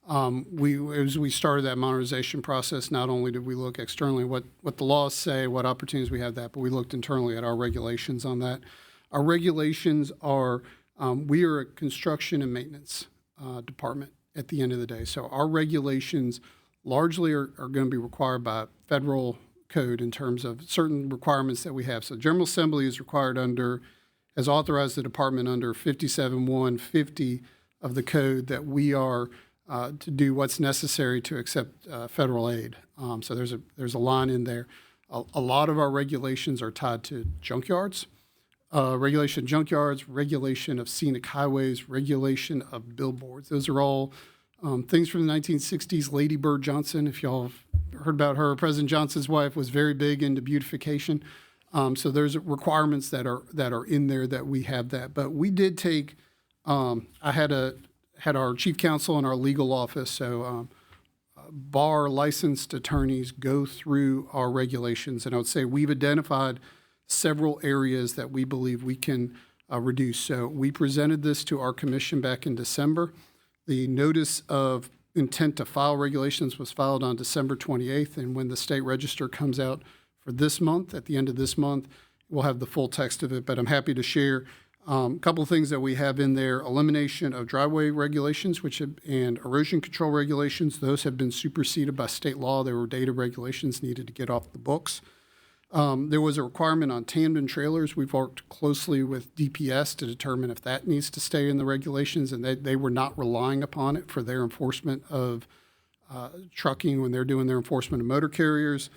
As we started that modernization process, not only did we look externally what the laws say, what opportunities we have that, but we looked internally at our regulations on that. Our regulations are, we are a construction and maintenance department at the end of the day. So our regulations largely are going to be required by federal code in terms of certain requirements that we have. So General Assembly is required has authorized the department under 57-150 of the code that we are to do what's necessary to accept federal aid. So there's a line in there. A lot of our regulations are tied to junkyards, regulation of junkyards, regulation of scenic highways, regulation of billboards. Those are all things from the 1960s. Lady Bird Johnson, if y'all have heard about her, President Johnson's wife, was very big into beautification. So there's requirements that are in there that we have that. But we did take. I had our chief counsel and our legal office, so bar licensed attorneys go through our regulations, and I would say we've identified several areas that we believe we can reduce. So we presented this to our commission back in December. The notice of intent to file regulations was filed on December 28th, and when the state register comes out for this month, at the end of this month, we'll have the full text of it, but I'm happy to share a couple of things that we have in there: elimination of driveway regulations, and erosion control regulations. Those have been superseded by state law. There were data regulations needed to get off the books. There was a requirement on tandem trailers. We've worked closely with DPS to determine if that needs to stay in the regulations, and they were not relying upon it for their enforcement of trucking when they're doing their enforcement of motor carriers.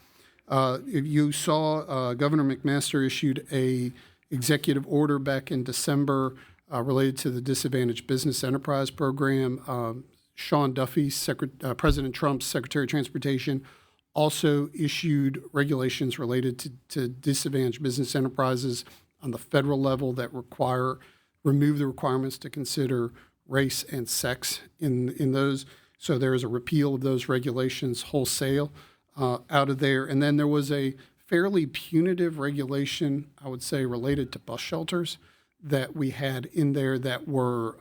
If you saw, Governor McMaster issued a executive order back in December related to the Disadvantaged Business Enterprise Program. Sean Duffy, President Trump's Secretary of Transportation, also issued regulations related to disadvantaged business enterprises on the federal level that remove the requirements to consider race and sex in those. So there is a repeal of those regulations wholesale out of there. And then there was a fairly punitive regulation, I would say, related to bus shelters that we had in there that were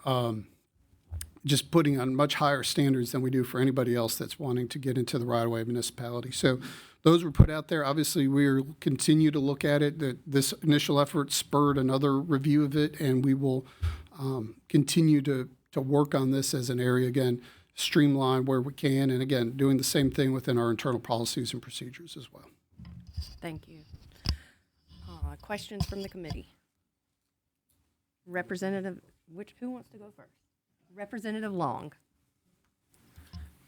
just putting on much higher standards than we do for anybody else that's wanting to get into the right-of-way municipality. So those were put out there. Obviously, we'll continue to look at it. This initial effort spurred another review of it, and we will continue to work on this as an area, again, streamline where we can, and again, doing the same thing within our internal policies and procedures as well. Thank you. Questions from the committee? Representative, who wants to go first? Representative Long.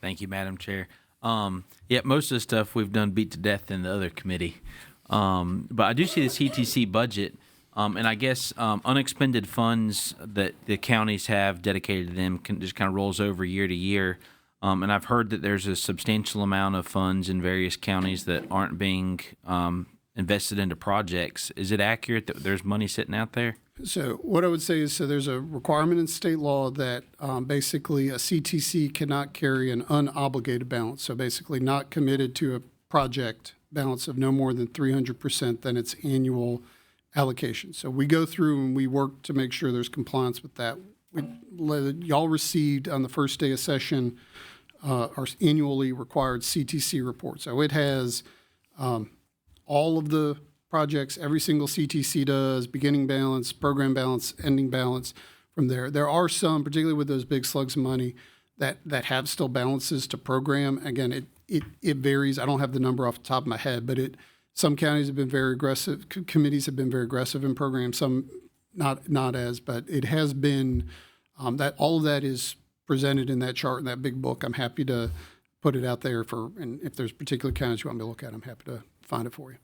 Thank you, Madam Chair. Yeah, most of the stuff we've done beat to death in the other committee. But I do see the CTC budget, and I guess unexpended funds that the counties have dedicated to them just kind of rolls over year to year. And I've heard that there's a substantial amount of funds in various counties that aren't being invested into projects. Is it accurate that there's money sitting out there? So what I would say is, there's a requirement in state law that basically a CTC cannot carry an unobligated balance. So basically not committed to a project balance of no more than 300% than its annual allocation. So we go through and we work to make sure there's compliance with that. Y'all received on the first day of session our annually required CTC report. So it has all of the projects every single CTC does, beginning balance, program balance, ending balance from there. There are some, particularly with those big slugs of money, that have still balances to program. Again, it varies. I don't have the number off the top of my head, but some counties have been very aggressive, committees have been very aggressive in programs, some not as, but it has been That all of that is presented in that chart in that big book. I'm happy to put it out there and if there's particular counties you want me to look at, I'm happy to find it for you.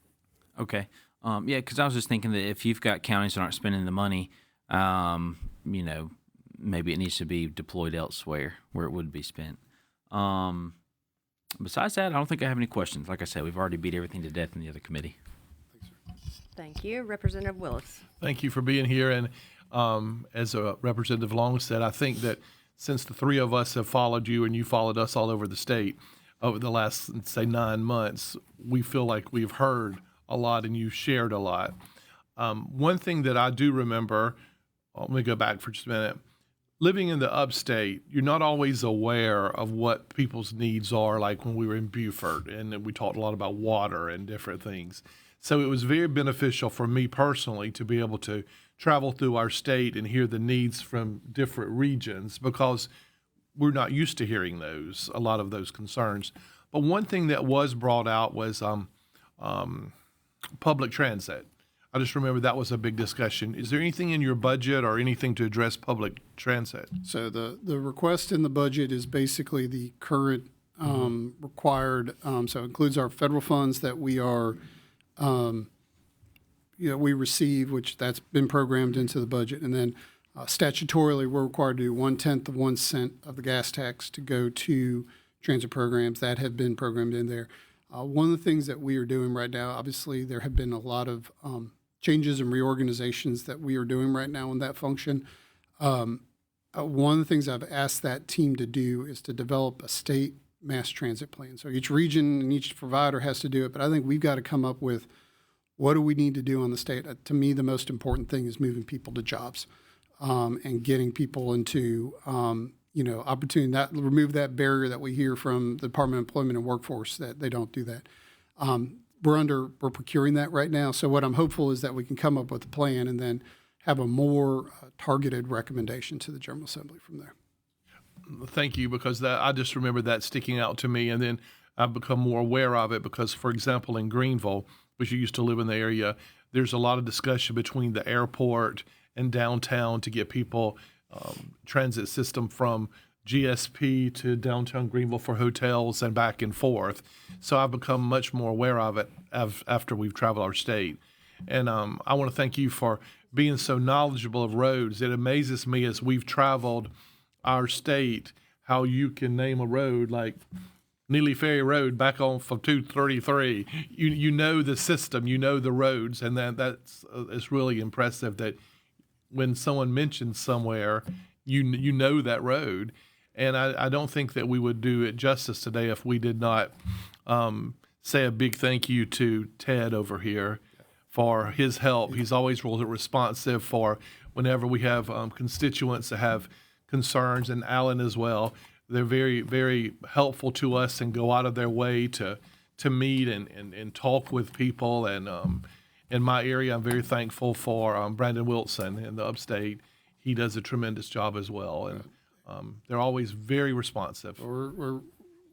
Okay. Yeah, because I was just thinking that if you've got counties that aren't spending the money, maybe it needs to be deployed elsewhere where it would be spent. Besides that, I don't think I have any questions. Like I said, we've already beat everything to death in the other committee. Thank you. Representative Willis. Thank you for being here. And as Representative Long said, I think that since the three of us have followed you and you followed us all over the state over the last, say, 9 months, we feel like we've heard a lot and you've shared a lot. One thing that I do remember, let me go back for just a minute. Living in the upstate, you're not always aware of what people's needs are, like when we were in Beaufort and we talked a lot about water and different things. So it was very beneficial for me personally to be able to travel through our state and hear the needs from different regions because we're not used to hearing a lot of those concerns. But one thing that was brought out was public transit. I just remember that was a big discussion. Is there anything in your budget or anything to address public transit? So the request in the budget is basically the current required, so it includes our federal funds that we are, we receive, which that's been programmed into the budget. And then statutorily, we're required to do 1/10 of 1 cent of the gas tax to go to transit programs that have been programmed in there. One of the things that we are doing right now, obviously, there have been a lot of changes and reorganizations that we are doing right now in that function. One of the things I've asked that team to do is to develop a state mass transit plan. So each region and each provider has to do it, but I think we've got to come up with what do we need to do on the state. To me, the most important thing is moving people to jobs and getting people into opportunity, not remove that barrier that we hear from the Department of Employment and Workforce that they don't do that. We're procuring that right now. So what I'm hopeful is that we can come up with a plan and then have a more targeted recommendation to the General Assembly from there. Thank you, because I just remember that sticking out to me, and then I've become more aware of it because, for example, in Greenville, which you used to live in the area, there's a lot of discussion between the airport and downtown to get people transit system from GSP to downtown Greenville for hotels and back and forth. So I've become much more aware of it after we've traveled our state. And I want to thank you for being so knowledgeable of roads. It amazes me as we've traveled our state how you can name a road like Neely Ferry Road back on from 233. You know the system, you know the roads, and that's it's really impressive that when someone mentions somewhere, you know that road. And I don't think that we would do it justice today if we did not say a big thank you to Ted over here for his help. He's always really responsive for whenever we have constituents that have concerns, and Alan as well. They're very, very helpful to us and go out of their way to meet and talk with people. And in my area, I'm very thankful for Brandon Wilson in the upstate. He does a tremendous job as well. And they're always very responsive. We're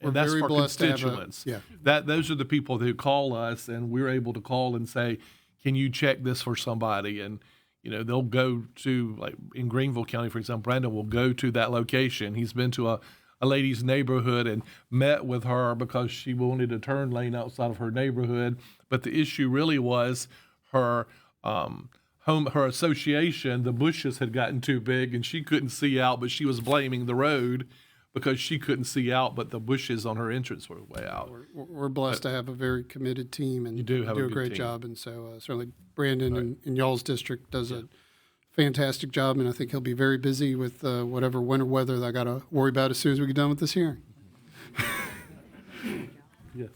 And that's very for blessed to have constituents. yeah. Those are the people who call us, and we're able to call and say, "Can you check this for somebody?" And they'll go to, like in Greenville County, for example. Brandon will go to that location. He's been to a lady's neighborhood and met with her because she wanted a turn lane outside of her neighborhood. But the issue really was her her association. The bushes had gotten too big, and she couldn't see out. But she was blaming the road because she couldn't see out, but the bushes on her entrance were way out. We're blessed to have a very committed team, and You do have a a good great team. job. And so certainly Brandon in y'all's district does a fantastic job, and I think he'll be very busy with whatever winter weather that I got to worry about as soon as we get done with this hearing. Yes.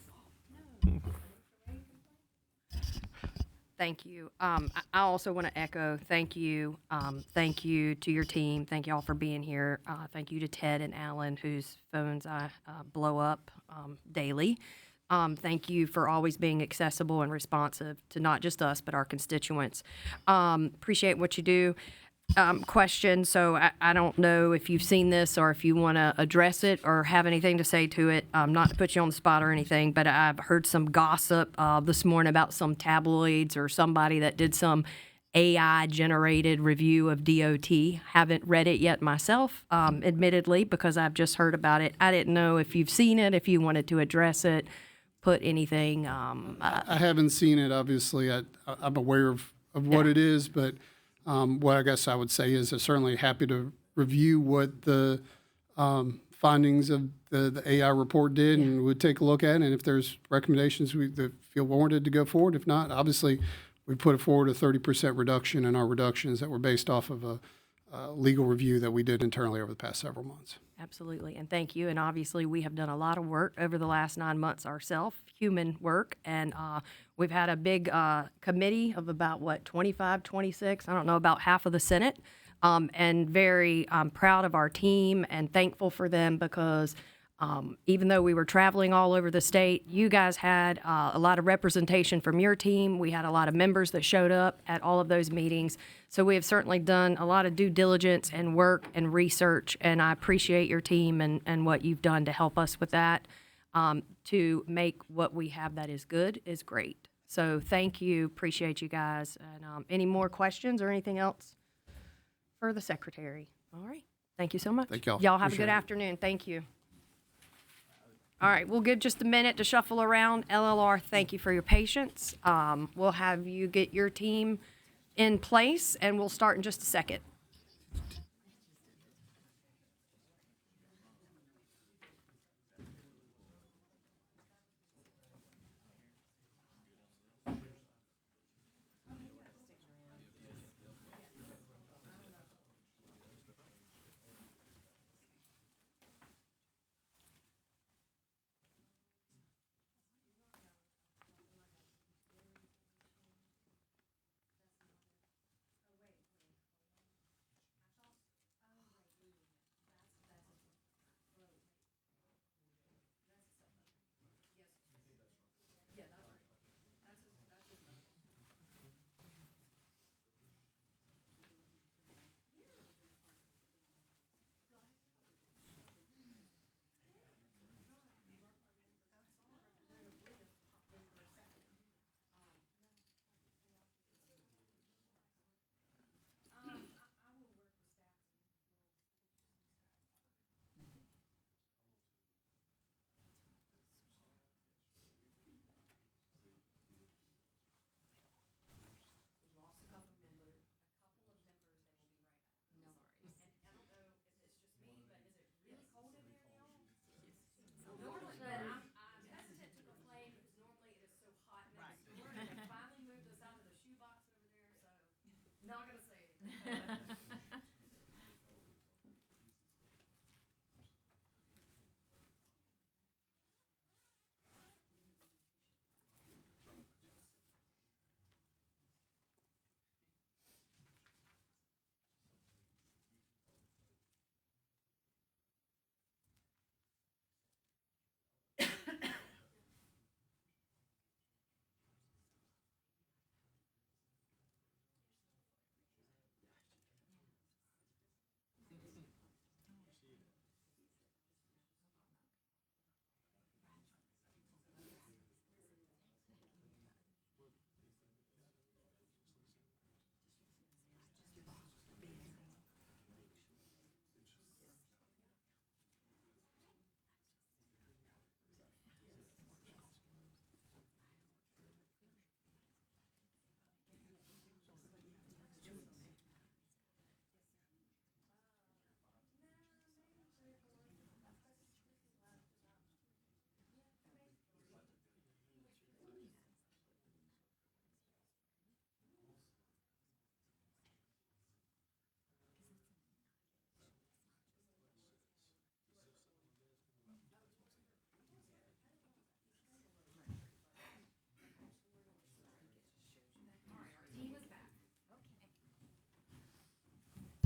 Thank you. I also want to echo thank you. Thank you to your team. Thank you all for being here. Thank you to Ted and Alan, whose phones I blow up daily. Thank you for always being accessible and responsive to not just us, but our constituents. Appreciate what you do. Question, so I don't know if you've seen this or if you want to address it or have anything to say to it. Not to put you on the spot or anything, but I've heard some gossip this morning about some tabloids or somebody that did some AI-generated review of DOT. Haven't read it yet myself, admittedly, because I've just heard about it. I didn't know if you've seen it, if you wanted to address it, put anything. I haven't seen it, obviously. I'm aware of what it is, but what I guess I would say is I'm certainly happy to review what the findings of the AI report did and would take a look at it. And if there's recommendations that feel warranted to go forward, if not, obviously we put forward a 30% reduction in our reductions that were based off of a legal review that we did internally over the past several months. Absolutely, and thank you. And obviously, we have done a lot of work over the last 9 months ourselves, human work, and we've had a big committee of about, 25, 26, I don't know, about half of the Senate, and very proud of our team and thankful for them because even though we were traveling all over the state, you guys had a lot of representation from your team. We had a lot of members that showed up at all of those meetings. So we have certainly done a lot of due diligence and work and research, and I appreciate your team and what you've done to help us with that. To make what we have that is good is great. So thank you, appreciate you guys. And any more questions or anything else for the secretary? All right, thank you so much. Thank y'all. Y'all have a Appreciate good it. afternoon. Thank you. All right, we'll give just a minute to shuffle around. LLR, thank you for your patience. We'll have you get your team in place, and we'll start in just a second.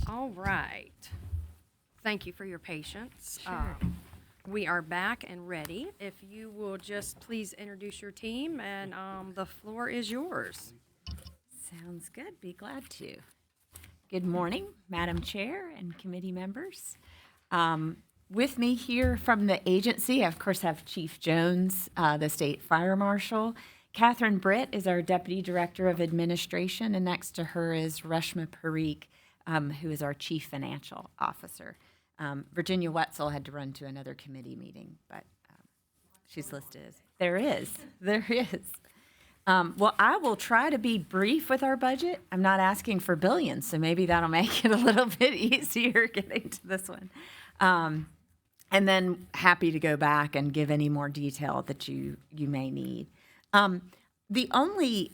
All right. Thank you for your patience. We are back and ready. If you will just please introduce your team, and the floor is yours. Sounds good. Be glad to. Good morning, Madam Chair and committee members. With me here from the agency, I, of course, have Chief Jones, the State Fire Marshal, Catherine Britt is our Deputy Director of Administration, and next to her is Reshma Parikh, who is our Chief Financial Officer. Virginia Wetzel had to run to another committee meeting, but she's listed as, there is. Well, I will try to be brief with our budget. I'm not asking for billions, so maybe that'll make it a little bit easier getting to this one. And then happy to go back and give any more detail that you may need. The only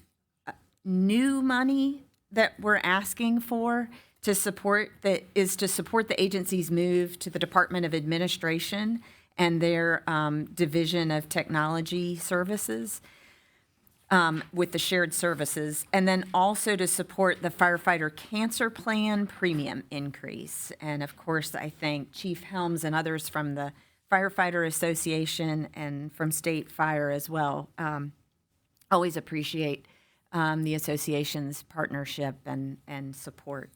new money that we're asking for to support is to support the agency's move to the Department of Administration and their Division of Technology Services with the shared services, and then also to support the firefighter cancer plan premium increase. And of course, I thank Chief Helms and others from the Firefighter Association and from State Fire as well. Always appreciate the association's partnership and support.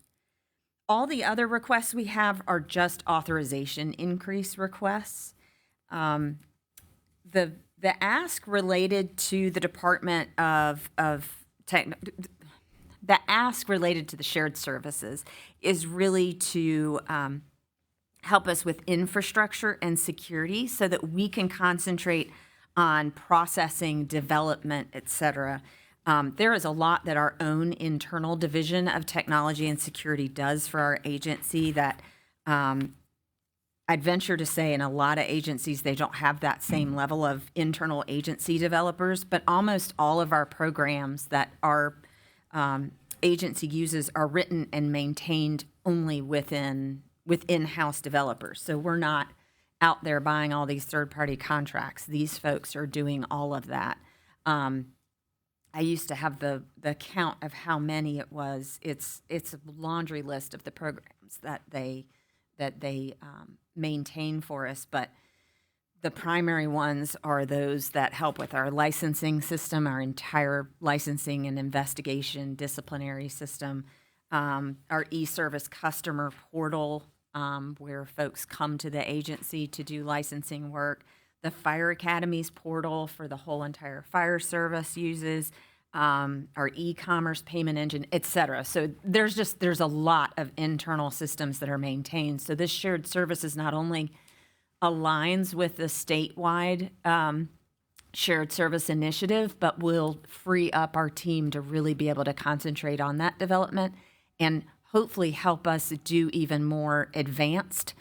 All the other requests we have are just authorization increase requests. The ask related to the Department of Tech, the ask related to the shared services is really to help us with infrastructure and security so that we can concentrate on processing, development, et cetera. There is a lot that our own internal division of technology and security does for our agency that I'd venture to say in a lot of agencies, they don't have that same level of internal agency developers, but almost all of our programs that our agency uses are written and maintained only with in-house developers. So we're not out there buying all these third-party contracts. These folks are doing all of that. I used to have the count of how many it was. It's a laundry list of the programs that they maintain for us, but the primary ones are those that help with our licensing system, our entire licensing and investigation disciplinary system, our e-service customer portal, where folks come to the agency to do licensing work, the Fire Academy's portal for the whole entire fire service uses, our e-commerce payment engine, et cetera. So there's a lot of internal systems that are maintained. So this shared services not only aligns with the statewide shared service initiative, but will free up our team to really be able to concentrate on that development and hopefully help us do even more advanced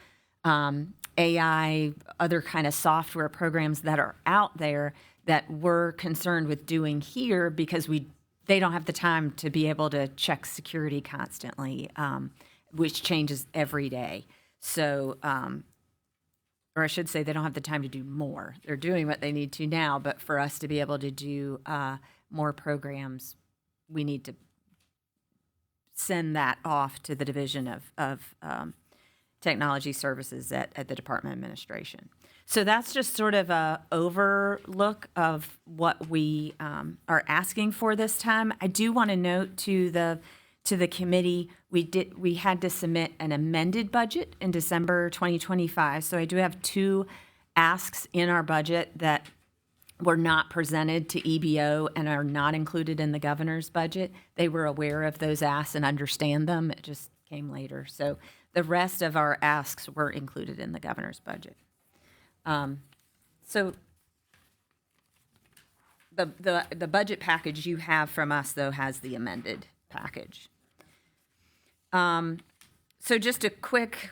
AI, other kind of software programs that are out there that we're concerned with doing here because they don't have the time to be able to check security constantly, which changes every day. So, or I should say they don't have the time to do more. They're doing what they need to now, but for us to be able to do more programs, we need to send that off to the Division of Technology Services at the Department of Administration. So that's just sort of a overlook of what we are asking for this time. I do want to note to the committee, we had to submit an amended budget in December 2025. So I do have two asks in our budget that were not presented to EBO and are not included in the governor's budget. They were aware of those asks and understand them. It just came later. So the rest of our asks were included in the governor's budget. So the budget package you have from us, though, has the amended package. So just a quick,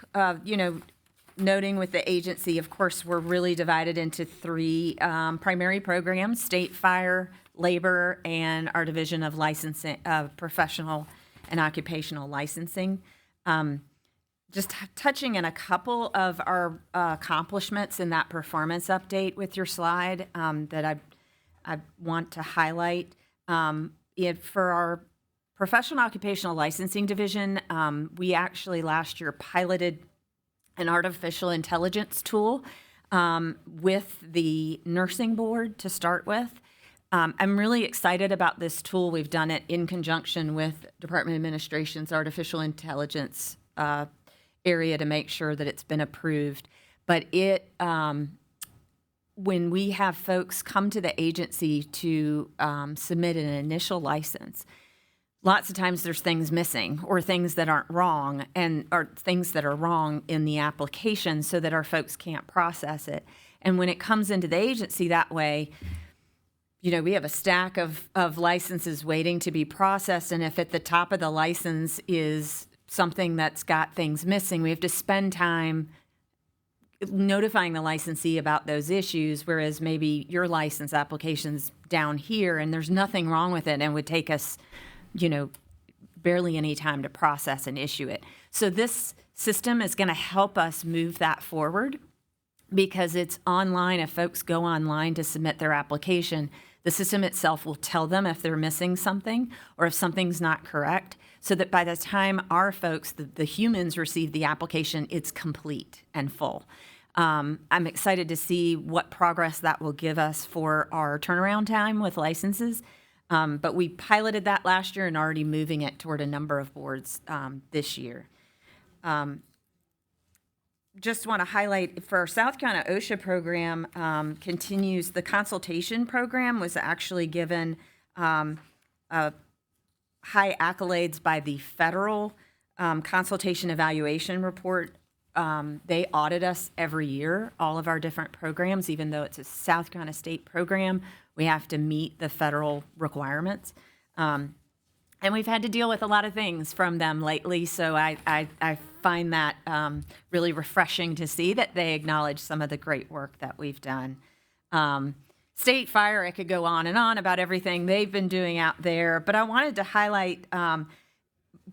noting with the agency, of course, we're really divided into three primary programs: state fire, labor, and our division of licensing, professional and occupational licensing. Just touching on a couple of our accomplishments in that performance update with your slide that I want to highlight. For our professional occupational licensing division, we actually last year piloted an artificial intelligence tool with the nursing board to start with. I'm really excited about this tool. We've done it in conjunction with Department of Administration's artificial intelligence area to make sure that it's been approved. But when we have folks come to the agency to submit an initial license, lots of times there's things missing or things that aren't wrong or things that are wrong in the application so that our folks can't process it. And when it comes into the agency that way, we have a stack of licenses waiting to be processed. And if at the top of the license is something that's got things missing, we have to spend time notifying the licensee about those issues, whereas maybe your license application's down here and there's nothing wrong with it and would take us, barely any time to process and issue it. So this system is going to help us move that forward because it's online. If folks go online to submit their application, the system itself will tell them if they're missing something or if something's not correct, so that by the time our folks, the humans, receive the application, it's complete and full. I'm excited to see what progress that will give us for our turnaround time with licenses. But we piloted that last year and already moving it toward a number of boards this year. Just want to highlight for our South Carolina OSHA program continues. The consultation program was actually given high accolades by the federal consultation evaluation report. They audit us every year, all of our different programs. Even though it's a South Carolina state program, we have to meet the federal requirements. And we've had to deal with a lot of things from them lately, so I find that really refreshing to see that they acknowledge some of the great work that we've done. State Fire, I could go on and on about everything they've been doing out there, but I wanted to highlight,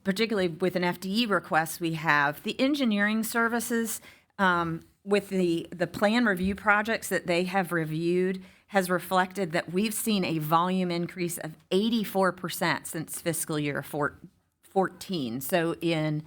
particularly with an FDE request we have, the engineering services with the plan review projects that they have reviewed has reflected that we've seen a volume increase of 84% since fiscal year 14. So in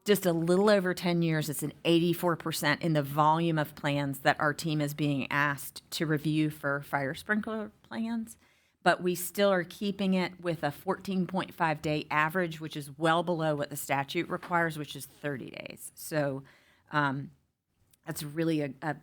just a little over 10 years, it's an 84% in the volume of plans that our team is being asked to review for fire sprinkler plans. But we still are keeping it with a 14.5 day average, which is well below what the statute requires, which is 30 days. So that's really a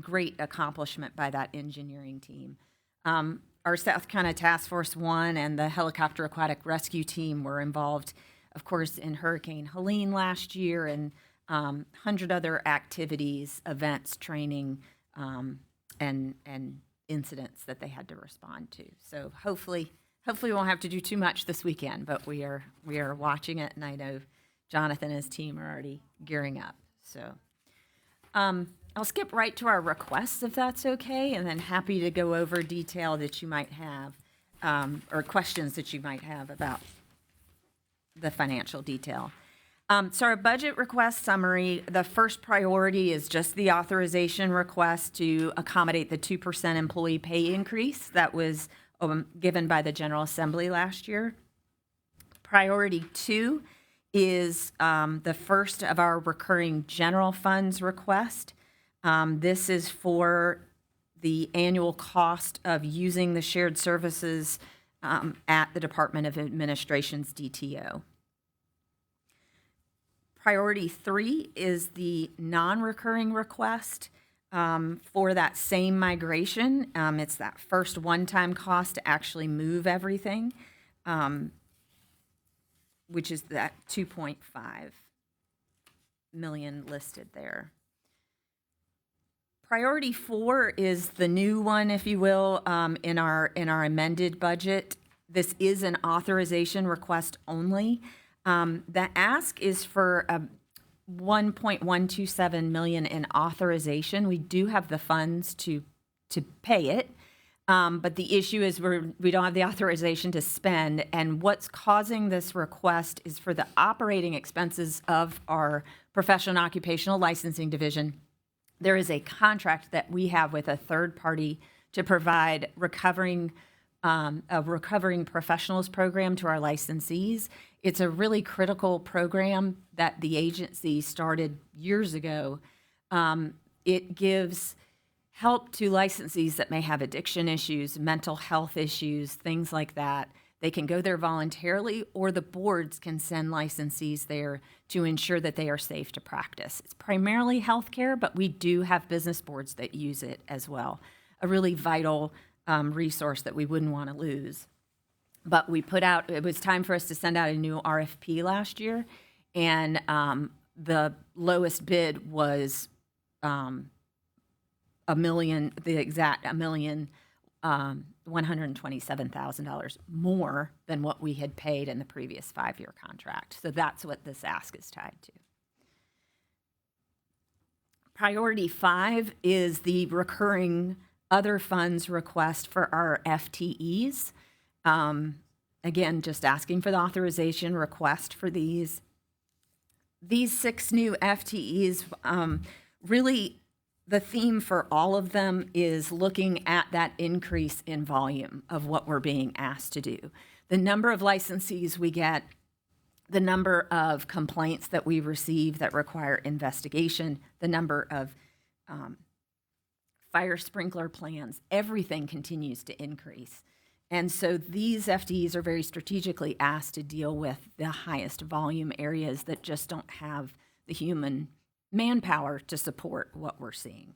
great accomplishment by that engineering team. Our South Carolina Task Force 1 and the Helicopter Aquatic Rescue Team were involved, of course, in Hurricane Helene last year and 100 other activities, events, training, and incidents that they had to respond to. So hopefully we won't have to do too much this weekend, but we are watching it, and I know Jonathan and his team are already gearing up. So I'll skip right to our requests, if that's okay, and then happy to go over detail that you might have, or questions that you might have about the financial detail. So our budget request summary, the first priority is just the authorization request to accommodate the 2% employee pay increase that was given by the General Assembly last year. Priority 2 is the first of our recurring general funds request. This is for the annual cost of using the shared services at the Department of Administration's DTO. Priority 3 is the non-recurring request for that same migration. It's that first one-time cost to actually move everything, which is that $2.5 million listed there. Priority 4 is the new one, if you will, in our amended budget. This is an authorization request only. The ask is for $1.127 million in authorization. We do have the funds to pay it, but the issue is we don't have the authorization to spend. And what's causing this request is for the operating expenses of our professional and occupational licensing division. There is a contract that we have with a third party to provide a recovering professionals program to our licensees. It's a really critical program that the agency started years ago. It gives help to licensees that may have addiction issues, mental health issues, things like that, They can go there voluntarily, or the boards can send licensees there to ensure that they are safe to practice. It's primarily healthcare, but we do have business boards that use it as well. A really vital resource that we wouldn't want to lose. But we put out, it was time for us to send out a new RFP last year, and the lowest bid was $1 million, $127,000 more than what we had paid in the previous 5-year contract. So that's what this ask is tied to. Priority 5 is the recurring other funds request for our FTEs. Again, just asking for the authorization request for these. These 6 new FTEs, really the theme for all of them is looking at that increase in volume of what we're being asked to do. The number of licensees we get, the number of complaints that we receive that require investigation, the number of fire sprinkler plans, everything continues to increase. And so these FTEs are very strategically asked to deal with the highest volume areas that just don't have the human manpower to support what we're seeing.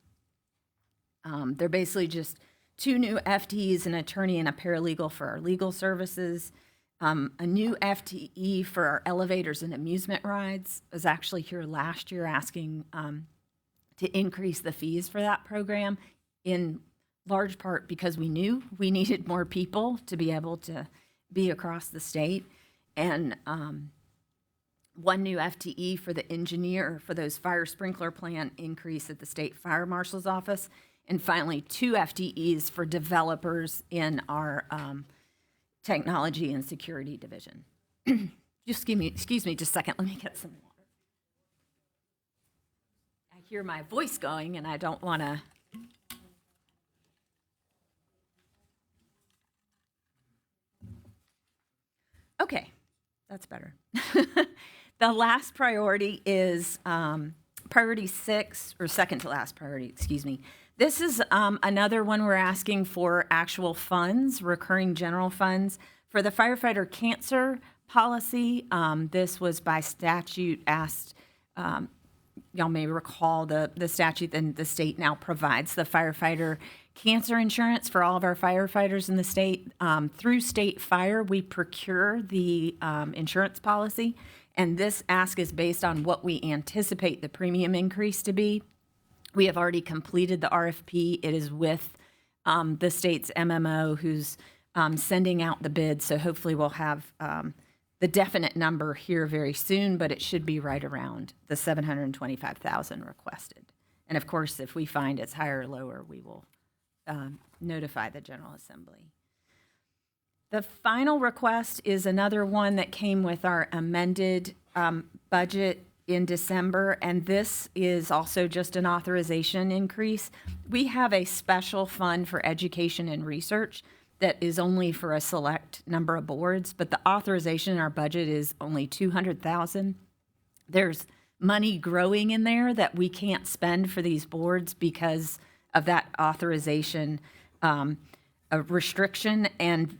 They're basically just 2 new FTEs, an attorney and a paralegal for our legal services. A new FTE for our elevators and amusement rides. I was actually here last year asking to increase the fees for that program, in large part because we knew we needed more people to be able to be across the state. And 1 new FTE for the engineer for those fire sprinkler plan increase at the state fire marshal's office. And finally, 2 FTEs for developers in our technology and security division. Excuse me just a second, let me get some water. I hear my voice going and I don't want to. Okay, that's better. The last priority is priority 6, or second to last priority, excuse me. This is another one we're asking for actual funds, recurring general funds. For the firefighter cancer policy, this was by statute asked, y'all may recall the statute, and the state now provides the firefighter cancer insurance for all of our firefighters in the state. Through State Fire, we procure the insurance policy, and this ask is based on what we anticipate the premium increase to be. We have already completed the RFP. It is with the state's MMO who's sending out the bid, so hopefully we'll have the definite number here very soon, but it should be right around the $725,000 requested. And of course, if we find it's higher or lower, we will notify the General Assembly. The final request is another one that came with our amended budget in December, and this is also just an authorization increase. We have a special fund for education and research that is only for a select number of boards, but the authorization in our budget is only $200,000. There's money growing in there that we can't spend for these boards because of that authorization restriction, and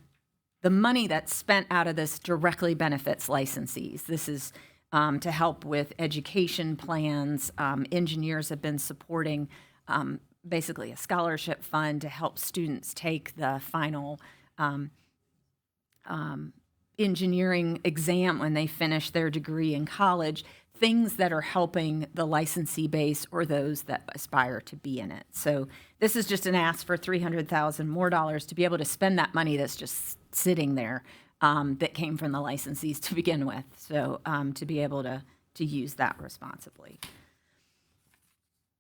the money that's spent out of this directly benefits licensees. This is to help with education plans. Engineers have been supporting basically a scholarship fund to help students take the final engineering exam when they finish their degree in college, things that are helping the licensee base or those that aspire to be in it. So this is just an ask for $300,000 more to be able to spend that money that's just sitting there that came from the licensees to begin with. So to be able to use that responsibly.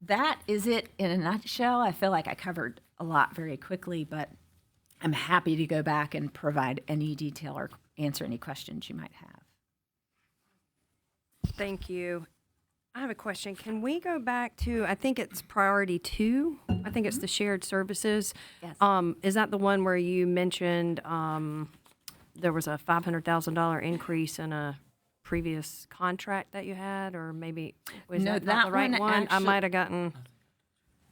That is it in a nutshell. I feel like I covered a lot very quickly, but I'm happy to go back and provide any detail or answer any questions you might have. Thank you. I have a question. Can we go back to, I think it's priority 2. I think it's the shared services. Yes. Is that the one where you mentioned there was a $500,000 increase in a previous contract that you had, or maybe was No, that that not the right one one? I actually- might have gotten.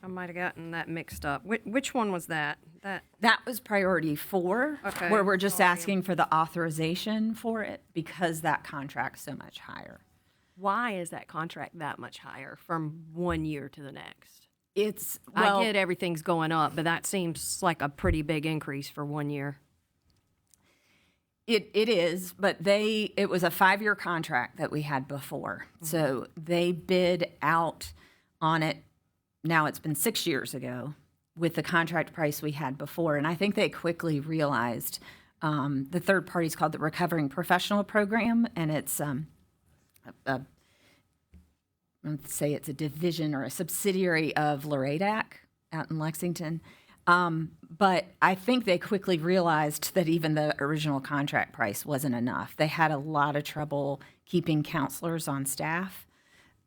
I might have gotten that mixed up. Which one was that? That was priority 4, Okay. where we're just Sorry. asking for the authorization for it because that contract's so much higher. Why is that contract that much higher from one year to the next? It's, I get everything's going up, but that seems like a pretty big increase for 1 year. It is, but it was a 5-year contract that we had before. So they bid out on it. Now it's been 6 years ago with the contract price we had before. And I think they quickly realized the third party is called the Recovering Professional Program. And it's, let's say it's a division or a subsidiary of LORADAC out in Lexington. But I think they quickly realized that even the original contract price wasn't enough. They had a lot of trouble keeping counselors on staff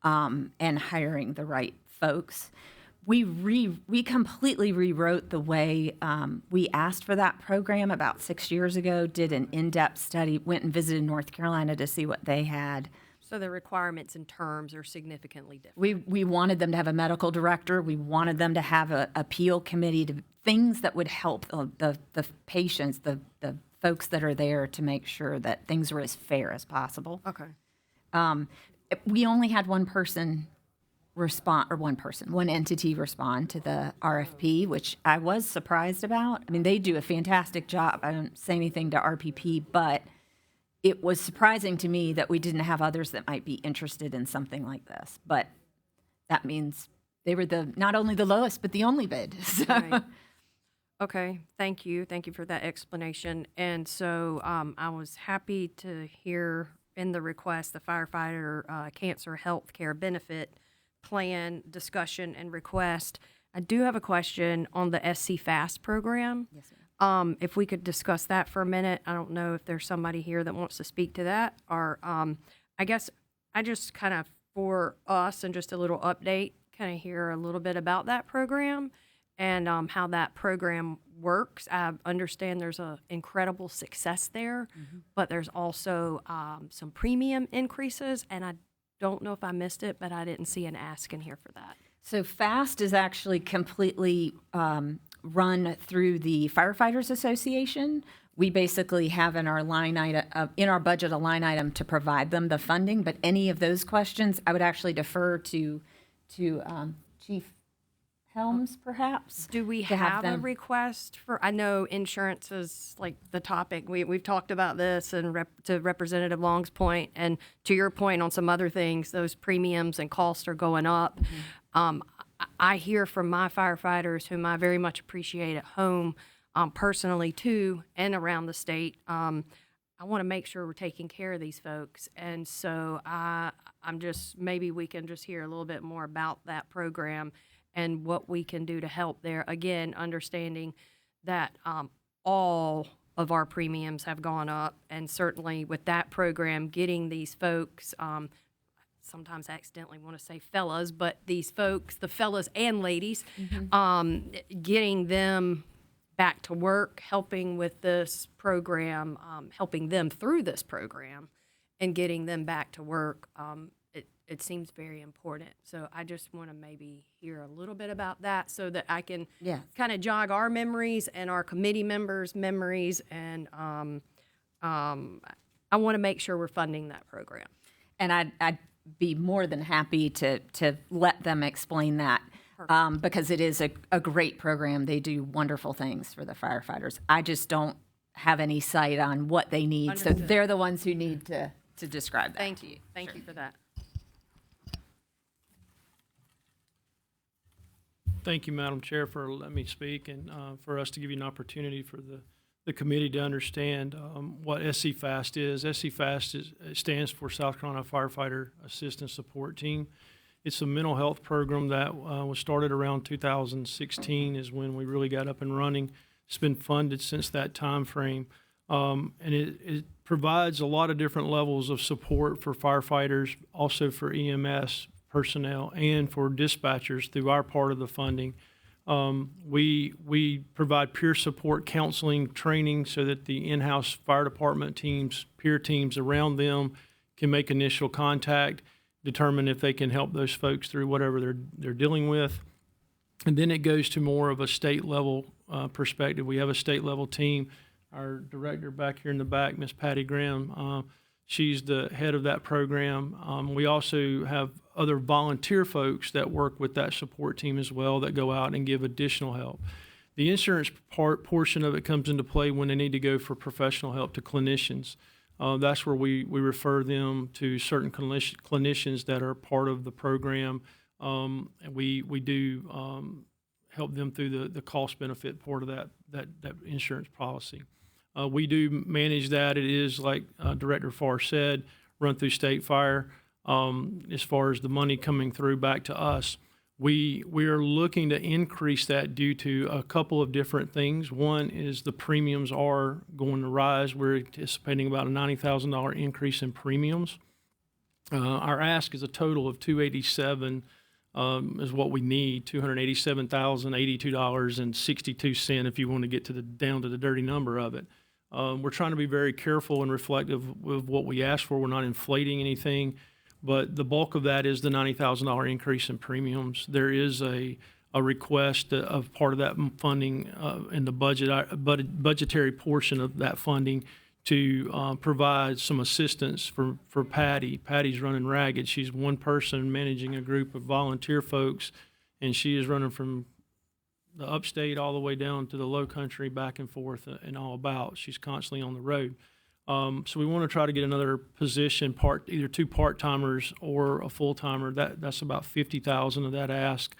and hiring the right folks. We completely rewrote the way we asked for that program about 6 years ago, did an in-depth study, went and visited North Carolina to see what they had. So the requirements and terms are significantly different. We wanted them to have a medical director. We wanted them to have an appeal committee, to things that would help the patients, the folks that are there, to make sure that things were as fair as possible. Okay. We only had one entity respond to the RFP, which I was surprised about. I mean, they do a fantastic job. I don't say anything to RPP, but it was surprising to me that we didn't have others that might be interested in something like this. But that means they were not only the lowest, but the only bid. So. Right. Okay, thank you. Thank you for that explanation. And so I was happy to hear in the request the firefighter cancer health care benefit plan discussion and request. I do have a question on the SC FAST program. Yes, ma'am. If we could discuss that for a minute. I don't know if there's somebody here that wants to speak to that, or I guess I just kind of, for us and just a little update, kind of hear a little bit about that program and how that program works. I understand there's a incredible success there, but there's also some premium increases, and I don't know if I missed it, but I didn't see an ask in here for that. So FAST is actually completely run through the Firefighters Association. We basically have in our line item, in our budget, a line item to provide them the funding. But any of those questions, I would actually defer to Chief Helms, perhaps. Do we to have a them. request for, I know insurance is like the topic. We've talked about this and to Representative Long's point, and to your point on some other things, those premiums and costs are going up. I hear from my firefighters, whom I very much appreciate at home, personally too, and around the state. I want to make sure we're taking care of these folks. And so I'm just, maybe we can just hear a little bit more about that program and what we can do to help there. Again, understanding that all of our premiums have gone up, and certainly with that program, getting these folks, sometimes I accidentally want to say fellas, but these folks, the fellas and ladies, getting them back to work, helping with this program, helping them through this program, and getting them back to work, it seems very important. So I just want to maybe hear a little bit about that so that I can kind of jog our memories and our committee members' memories, and I want to make sure we're funding that program. And I'd be more than happy to let them explain that, because it is a great program. They do wonderful things for the firefighters. I just don't have any sight on what they need. Understood. So they're the ones who need to describe that. Thank you. Thank you for that. Thank you, Madam Chair, for letting me speak, and for us to give you an opportunity for the committee to understand what SC FAST is. SC FAST stands for South Carolina Firefighter Assistance Support Team. It's a mental health program that was started around 2016 is when we really got up and running. It's been funded since that time frame, and it provides a lot of different levels of support for firefighters, also for EMS personnel, and for dispatchers through our part of the funding. We provide peer support, counseling, training so that the in-house fire department teams, peer teams around them can make initial contact, determine if they can help those folks through whatever they're dealing with. And then it goes to more of a state level perspective. We have a state level team. Our director back here in the back, Miss Patty Graham, she's the head of that program. We also have other volunteer folks that work with that support team as well that go out and give additional help. The insurance portion of it comes into play when they need to go for professional help to clinicians. That's where we refer them to certain clinicians that are part of the program. And we do help them through the cost benefit part of that insurance policy. We do manage that. It is, like Director Farr said, run through State Fire. As far as the money coming through back to us, we are looking to increase that due to a couple of different things. One is the premiums are going to rise. We're anticipating about a $90,000 increase in premiums. Our ask is a total of $287 is what we need, $287,082.62 if you want to get down to the dirty number of it. We're trying to be very careful and reflective of what we ask for. We're not inflating anything, but the bulk of that is the $90,000 increase in premiums. There is a request of part of that funding in the budgetary portion of that funding to provide some assistance for Patty. Patty's running ragged. She's one person managing a group of volunteer folks, and she is running from the upstate all the way down to the low country, back and forth and all about. She's constantly on the road. So we want to try to get another position, either two part-timers or a full-timer. That's about $50,000 of that ask.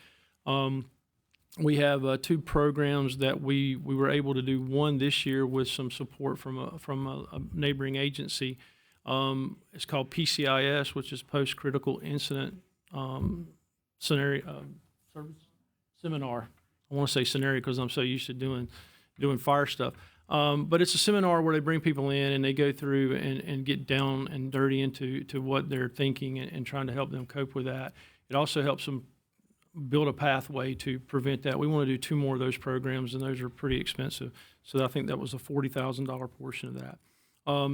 We have two programs that we were able to do, one this year with some support from a neighboring agency. It's called PCIS, which is Post-Critical Incident Scenario Seminar. I want to say scenario because I'm so used to doing fire stuff. But it's a seminar where they bring people in and they go through and get down and dirty into what they're thinking and trying to help them cope with that. It also helps them build a pathway to prevent that. We want to do two more of those programs, and those are pretty expensive. So I think that was a $40,000 portion of that.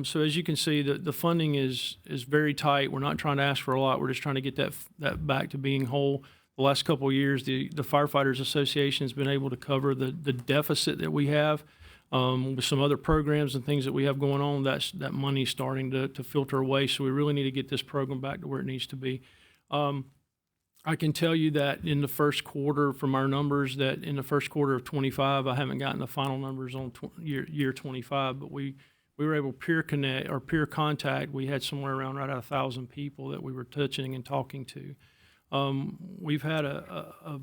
So as you can see, the funding is very tight. We're not trying to ask for a lot. We're just trying to get that back to being whole. The last couple of years, the Firefighters Association has been able to cover the deficit that we have. With some other programs and things that we have going on, that money's starting to filter away. So we really need to get this program back to where it needs to be. I can tell you that in the first quarter, from our numbers, that in the first quarter of 25, I haven't gotten the final numbers on year 25, but we were able to peer contact. We had somewhere around right at 1,000 people that we were touching and talking to. We've had I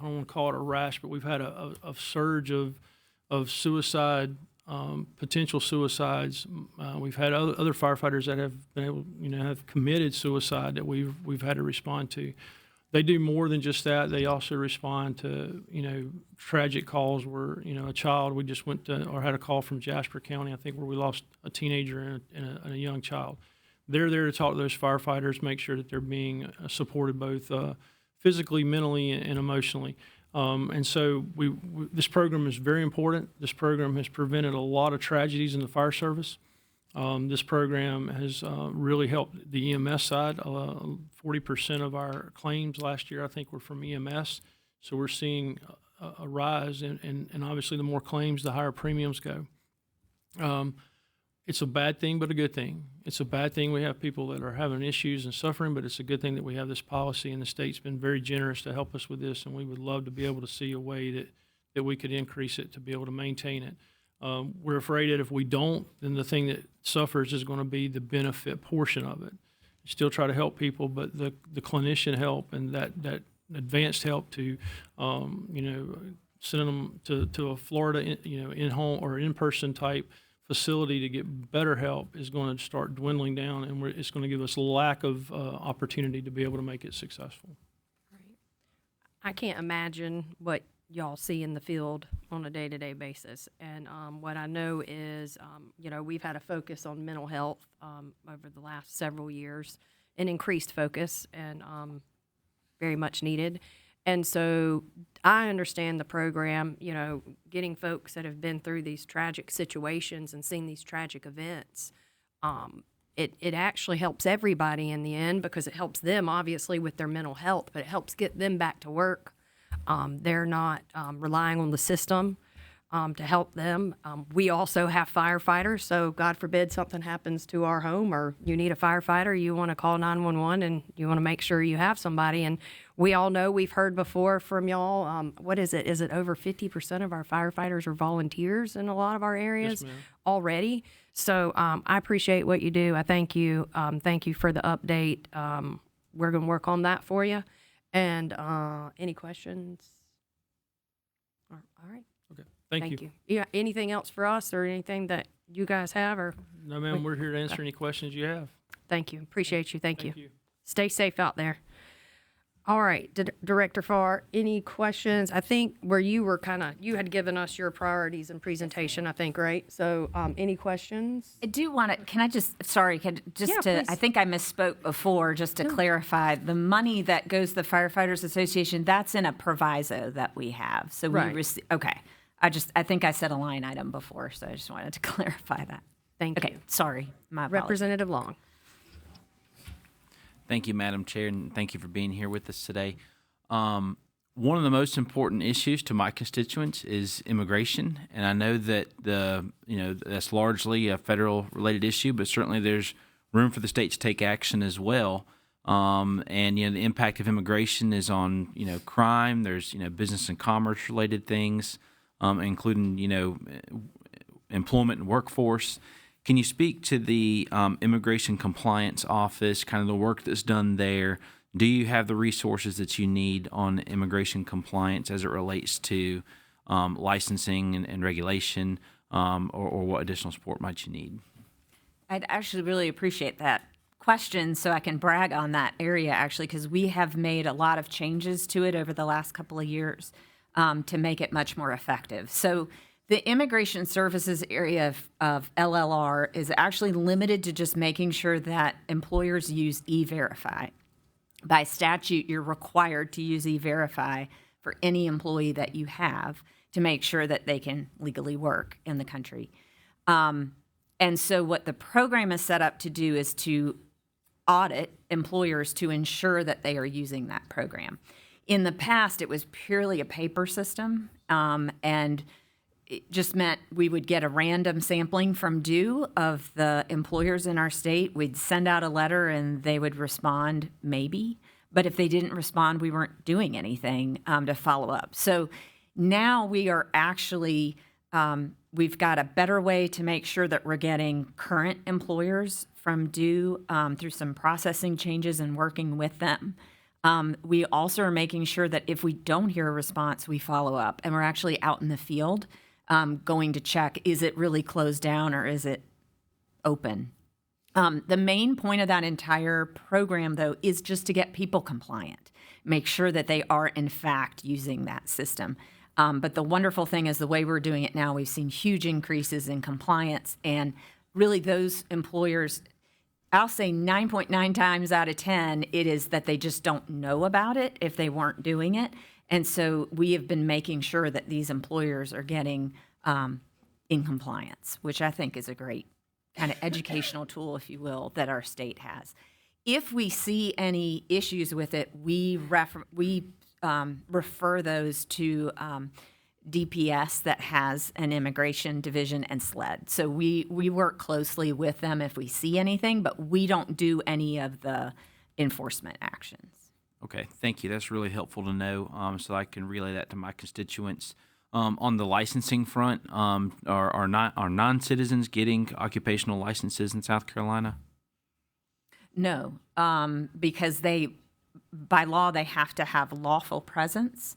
don't want to call it a rash, but we've had a surge of suicide, potential suicides. We've had other firefighters that have been able, have committed suicide that we've had to respond to. They do more than just that. They also respond to, tragic calls where, a child, we just went to, or had a call from Jasper County, I think, where we lost a teenager and a young child. They're there to talk to those firefighters, make sure that they're being supported both physically, mentally, and emotionally. And so this program is very important. This program has prevented a lot of tragedies in the fire service. This program has really helped the EMS side. 40% of our claims last year, I think, were from EMS. So we're seeing a rise, and obviously the more claims, the higher premiums go. It's a bad thing, but a good thing. It's a bad thing we have people that are having issues and suffering, but it's a good thing that we have this policy, and the state's been very generous to help us with this, and we would love to be able to see a way that we could increase it to be able to maintain it. We're afraid that if we don't, then the thing that suffers is going to be the benefit portion of it. Still try to help people, but the clinician help and that advanced help to, send them to a Florida, in-home or in-person type facility to get better help is going to start dwindling down, and it's going to give us a lack of opportunity to be able to make it successful. Right. I can't imagine what y'all see in the field on a day-to-day basis. And what I know is, we've had a focus on mental health over the last several years, an increased focus, and very much needed. And so I understand the program, getting folks that have been through these tragic situations and seen these tragic events. it actually helps everybody in the end because it helps them obviously with their mental health, but it helps get them back to work. They're not relying on the system to help them. We also have firefighters, so God forbid something happens to our home or you need a firefighter, you want to call 911 and you want to make sure you have somebody. And we all know, we've heard before from y'all, what is it? Is it over 50% of our firefighters are volunteers in a lot of our areas already? So I appreciate what you do. I thank you. Thank you for the update. We're going to work on that for you. And any questions? All right. Okay. Thank you. Yeah. Anything else for us or anything that you guys have? Or No, ma'am, we're here to answer any questions you have. thank you. Appreciate you. Thank you. Thank you. Stay safe out there. All right, Director Farr, any questions? I think where you were you had given us your priorities and presentation, I think, right? So any questions? I do want to, can I just, sorry, please. I think I misspoke before, just to clarify, the money that goes to the Firefighters Association, that's in a proviso that we have. So we Right. receive, okay. I think I said a line item before, so I just wanted to clarify that. Thank Okay, you. sorry, my apologies. Representative Long. Thank you, Madam Chair, and thank you for being here with us today. One of the most important issues to my constituents is immigration, and I know that that's largely a federal-related issue, but certainly there's room for the state to take action as well. And the impact of immigration is on crime. There's business and commerce-related things, including employment and workforce. Can you speak to the Immigration Compliance Office, kind of the work that's done there? Do you have the resources that you need on immigration compliance as it relates to licensing and regulation, or what additional support might you need? I'd actually really appreciate that question so I can brag on that area, actually, because we have made a lot of changes to it over the last couple of years to make it much more effective. So the immigration services area of LLR is actually limited to just making sure that employers use E-Verify. By statute, you're required to use E-Verify for any employee that you have to make sure that they can legally work in the country. And so what the program is set up to do is to audit employers to ensure that they are using that program. In the past, it was purely a paper system, and it just meant we would get a random sampling from due of the employers in our state. We'd send out a letter and they would respond, maybe. But if they didn't respond, we weren't doing anything to follow up. So now we are actually, we've got a better way to make sure that we're getting current employers from due through some processing changes and working with them. We also are making sure that if we don't hear a response, we follow up. And we're actually out in the field going to check, is it really closed down or is it open? The main point of that entire program, though, is just to get people compliant, make sure that they are, in fact, using that system. But the wonderful thing is the way we're doing it now, we've seen huge increases in compliance. And really those employers, I'll say 9.9 times out of 10, it is that they just don't know about it if they weren't doing it. And so we have been making sure that these employers are getting in compliance, which I think is a great kind of educational tool, if you will, that our state has. If we see any issues with it, we refer those to DPS that has an immigration division and SLED. So we work closely with them if we see anything, but we don't do any of the enforcement actions. Okay, thank you. That's really helpful to know, so I can relay that to my constituents. On the licensing front, are non-citizens getting occupational licenses in South Carolina? No, because by law, they have to have lawful presence,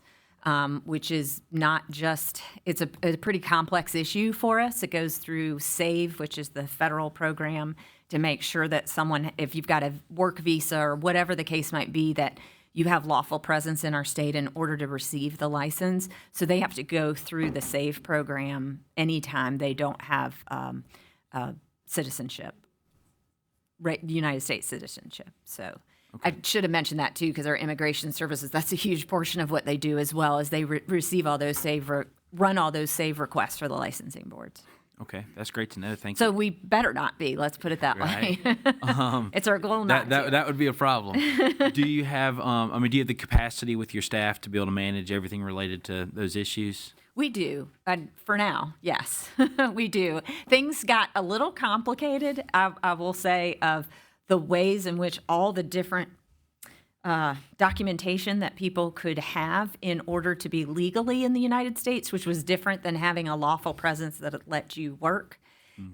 which is not just, it's a pretty complex issue for us. It goes through SAVE, which is the federal program, to make sure that someone, if you've got a work visa or whatever the case might be, that you have lawful presence in our state in order to receive the license. So they have to go through the SAVE program anytime they don't have citizenship, United States citizenship. So I should have mentioned that too, because our immigration services, that's a huge portion of what they do, as well as they receive all those run all those SAVE requests for the licensing boards. Okay, that's great to know. Thank So you. we better not be. Let's put it that way. It's our goal not to. That would be a problem. Do you have do you have the capacity with your staff to be able to manage everything related to those issues? We do. For now, yes, we do. Things got a little complicated, I will say, of the ways in which all the different documentation that people could have in order to be legally in the United States, which was different than having a lawful presence that let you work.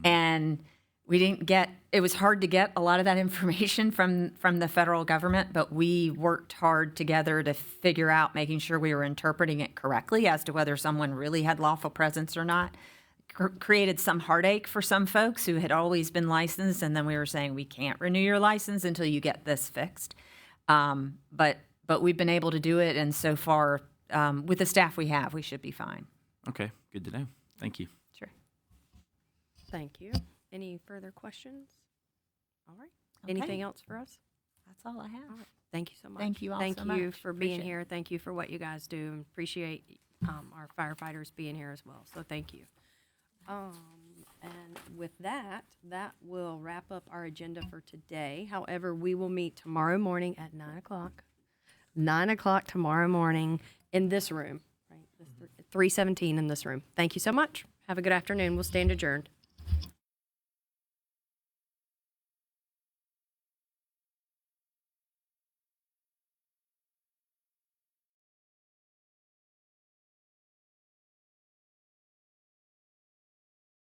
And we didn't get, it was hard to get a lot of that information from the federal government, but we worked hard together to figure out, making sure we were interpreting it correctly as to whether someone really had lawful presence or not. Created some heartache for some folks who had always been licensed, and then we were saying, we can't renew your license until you get this fixed. But we've been able to do it, and so far, with the staff we have, we should be fine. Okay, good to know. Thank you. Sure. Thank you. Any further questions? All right. Okay. Anything else for us? That's all I have. All right. Thank you so much. Thank you all Thank so you much. for being Appreciate it. here. Thank you for what you guys do. And appreciate our firefighters being here as well. So thank you. And with that, that will wrap up our agenda for today. However, we will meet tomorrow morning at 9 o'clock. 9 o'clock tomorrow morning in this room, right? 317 in this room. Thank you so much. Have a good afternoon. We'll stand adjourned.